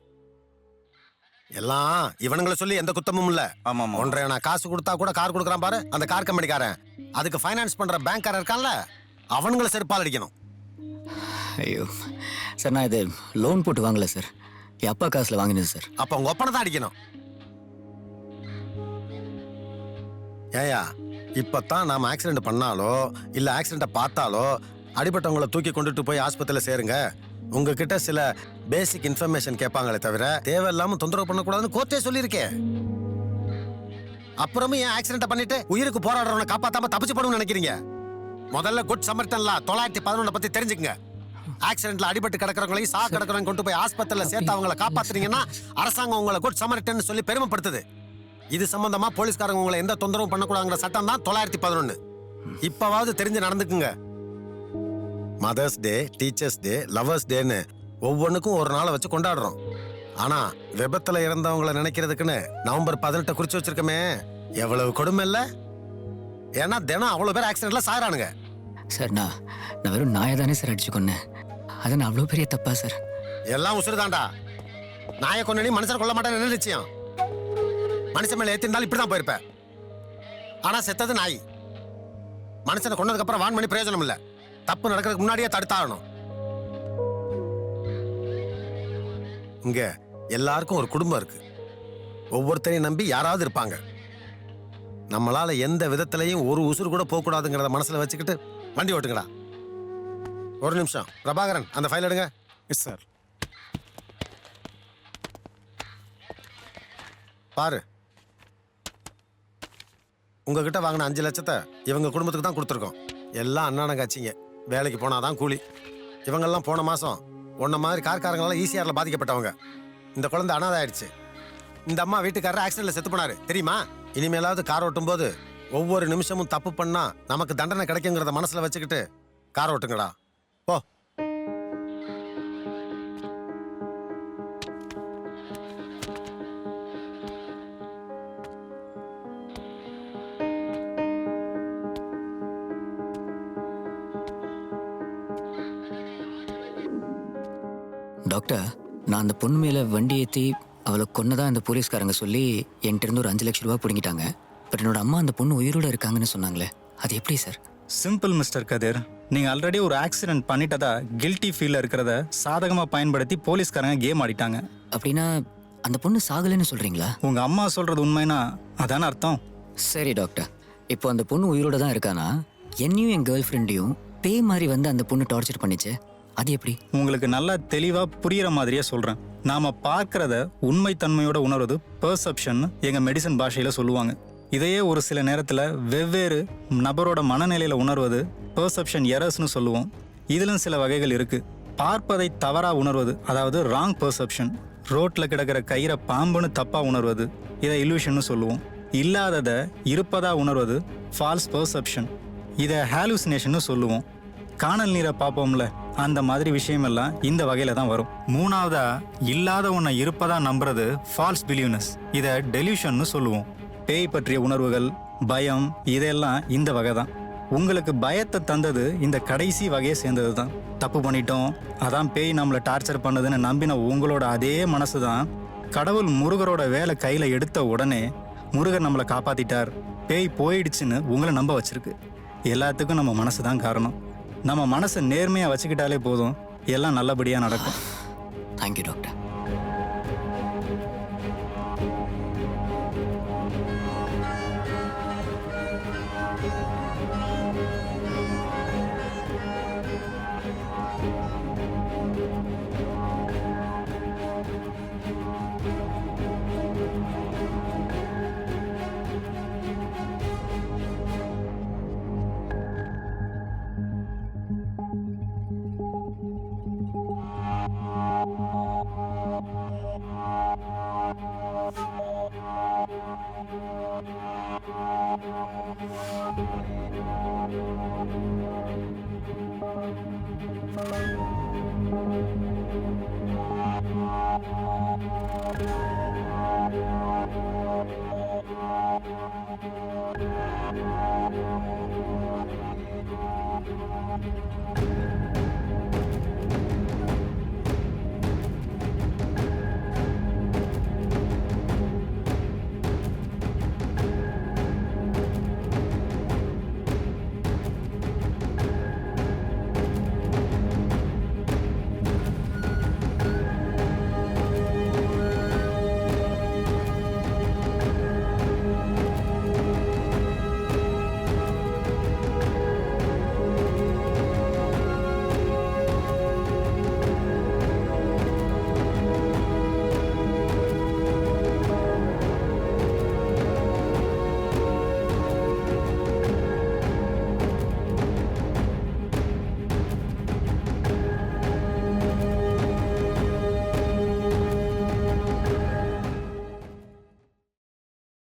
எல்லாம் இவனுங்களை சொல்லி எந்த குத்தமும் இல்ல. ஆமா 1.5 காசு கொடுத்தா கூட கார் கொடுக்குறான் பாரு அந்த கார் கம்பெனிக்காரன். அதுக்கு ஃபைனான்ஸ் பண்ற பேங்க்காரன் இருக்கான்ல, அவனுங்களை செருப்பால் அடிக்கணும். ஐயோ சார், நான் இது லோன் போட்டு வாங்கல சார். என் அப்பா காசுல வாங்கினது சார். அப்ப உங்க ஒப்பனை தான் அடிக்கணும். ஏயா இப்பத்தான் நாம ஆக்சிடென்ட் பண்ணாலோ இல்ல ஆக்சிடென்ட்டை பார்த்தாலோ அடிபட்டவங்களை தூக்கி கொண்டுட்டு போய் ஆஸ்பத்திரியில சேருங்க. உங்ககிட்ட சில பேசிக் இன்ஃபர்மேஷன் கேட்பாங்களே தவிர தேவையில்லாம தொந்தரவு பண்ணக்கூடாதுன்னு கோர்ட்டே சொல்லியிருக்கேன். அப்புறமும் ஏன் ஆக்சிடென்ட் பண்ணிட்டு உயிருக்கு போராடுறவனை காப்பாத்தாம தப்பிச்சு போடணும்னு நினைக்கிறீங்க? முதல்ல குட் சமர்டன்ல 911 பத்தி தெரிஞ்சுக்கங்க. ஆக்சிடென்ட்ல அடிபட்டு கிடக்கிறவங்களையும் சா கிடக்கிறவங்க கொண்டு போய் ஆஸ்பத்திரியில சேர்த்து அவங்களை காப்பாத்துறீங்கன்னா அரசாங்கம் உங்களை குட் சமர்டன் சொல்லி பெருமைப்படுத்துது. இது சம்பந்தமா போலீஸ்காரங்க உங்களை எந்த தொந்தரவும் பண்ணக்கூடாதுங்கிற சட்டம் தான் 911. இப்பவாவது தெரிஞ்சு நடந்துக்குங்க. Mother's day, teachers day, lovers டேன்னு ஒவ்வொன்றுக்கும் ஒரு நாளை வச்சு கொண்டாடுறோம். ஆனா விபத்துல இறந்தவங்களை நினைக்கிறதுக்குன்னு நவம்பர் 18 குறிச்சு வச்சிருக்கமே, எவ்வளவு கொடுமை இல்ல? ஏன்னா தினம் அவ்வளவு பேர் ஆக்சிடென்ட்ல சாகுறானுங்க. சார் நான் வெறும் நாயை தானே சார் அடிச்சு கொன்னேன். அது நான் அவ்வளோ பெரிய தப்பா சார்? எல்லாம் உசுறுதான்டா. நாயை கொண்டு நீ மனுஷன் கொல்ல மாட்டேன்னு என்ன நிச்சயம்? மனுஷன் மேல ஏத்திருந்தாலும் இப்படிதான் போயிருப்ப. ஆனா செத்தது நாய். மனுஷனை கொண்டதுக்கு அப்புறம் வான் பண்ணி பிரயோஜனம் இல்ல. தப்பு நடக்கிறதுக்கு முன்னாடியே தடுத்தாகணும். இங்க எல்லாருக்கும் ஒரு குடும்பம் இருக்கு. ஒவ்வொருத்தரையும் நம்பி யாராவது இருப்பாங்க. நம்மளால எந்த விதத்திலையும் ஒரு உசுறு கூட போக கூடாதுங்கிறத மனசுல வச்சுக்கிட்டு வண்டி ஓட்டுங்கடா. ஒரு நிமிஷம் பிரபாகரன், அந்த ஃபைல் எடுங்க. Yes sir. பாரு, உங்ககிட்ட வாங்கின 5 லட்சத்தை இவங்க குடும்பத்துக்கு தான் கொடுத்துருக்கோம். எல்லாம் அண்ணான காட்சிங்க. வேலைக்கு போனாதான் கூலி. இவங்கெல்லாம் போன மாசம் உன்ன மாதிரி கார்காரங்களால ஈசிஆர்ல பாதிக்கப்பட்டவங்க. இந்த குழந்தை அனாதை ஆயிடுச்சு. இந்த அம்மா வீட்டுக்காரர் ஆக்சிடென்ட்ல செத்து போனாரு தெரியுமா? இனிமேலாவது கார் ஓட்டும் போது ஒவ்வொரு நிமிஷமும் தப்பு பண்ணா நமக்கு தண்டனை கிடைக்குங்கிறத மனசுல வச்சுக்கிட்டு கார் ஓட்டுங்கடா. போ. டாக்டர், நான் அந்த பொண்ணு மேலே வண்டி ஏற்றி அவளை கொன்னதான் அந்த போலீஸ்காரங்க சொல்லி என்கிட்ட இருந்து ஒரு 5 லட்சம் ரூபா பிடிங்கிட்டாங்க. பட் என்னோட அம்மா அந்த பொண்ணு உயிரோட இருக்காங்கன்னு சொன்னாங்களே, அது எப்படி சார்? சிம்பிள் மிஸ்டர் கதிர். நீங்கள் ஆல்ரெடி ஒரு ஆக்சிடென்ட் பண்ணிட்டதா கில்ட்டி ஃபீலில் இருக்கிறத சாதகமாக பயன்படுத்தி போலீஸ்காரங்க கேம் ஆடிட்டாங்க. அப்படின்னா அந்த பொண்ணு சாகலைன்னு சொல்கிறீங்களா? உங்கள் அம்மா சொல்கிறது உண்மைனா அதான அர்த்தம்? சரி டாக்டர், இப்போ அந்த பொண்ணு உயிரோட தான் இருக்கானா? என்னையும் என் கேர்ள் ஃப்ரெண்டையும் பேய் மாதிரி வந்து அந்த பொண்ணு டார்ச்சர் பண்ணிச்சு, அது எப்படி? உங்களுக்கு நல்லா தெளிவாக புரிகிற மாதிரியே சொல்கிறேன். நாம் பார்க்குறத உண்மைத்தன்மையோட உணர்வது பெர்செப்ஷன் எங்கள் மெடிசன் பாஷையில் சொல்லுவாங்க. இதையே ஒரு சில நேரத்தில் வெவ்வேறு நபரோட மனநிலையில் உணர்வது பெர்செப்ஷன் எரர்ஸ்னு சொல்லுவோம். இதிலும் சில வகைகள் இருக்குது. பார்ப்பதை தவறாக உணர்வது, அதாவது ராங் பெர்செப்ஷன். ரோட்டில் கிடக்கிற கயிறை பாம்புன்னு தப்பாக உணர்வது, இதை இல்யூஷன்னு சொல்லுவோம். இல்லாததை இருப்பதாக உணர்வது ஃபால்ஸ் பெர்செப்ஷன், இதை ஹாலுசினேஷன்னு சொல்லுவோம். காணல் நீரை பார்ப்போம்ல, அந்த மாதிரி விஷயமெல்லாம் இந்த வகையில தான் வரும். மூணாவதா, இல்லாத ஒன்றை இருப்பதா நம்புறது ஃபால்ஸ் பிலீவ்னஸ். இதை டெலியூஷன்னு சொல்லுவோம். பேய் பற்றிய உணர்வுகள், பயம், இதெல்லாம் இந்த வகை தான். உங்களுக்கு பயத்தை தந்தது இந்த கடைசி வகையை சேர்ந்தது தான். தப்பு பண்ணிட்டோம், அதான் பேய் நம்மளை டார்ச்சர் பண்ணதுன்னு நம்பின உங்களோட அதே மனசு தான் கடவுள் முருகரோட வேலை கையில் எடுத்த உடனே முருகர் நம்மளை காப்பாத்திட்டார், பேய் போயிடுச்சுன்னு உங்களை நம்ப வச்சிருக்கு. எல்லாத்துக்கும் நம்ம மனசு தான் காரணம். நம்ம மனசை நேர்மையாக வச்சுக்கிட்டாலே போதும், எல்லாம் நல்லபடியாக நடக்கும். Thank you doctor.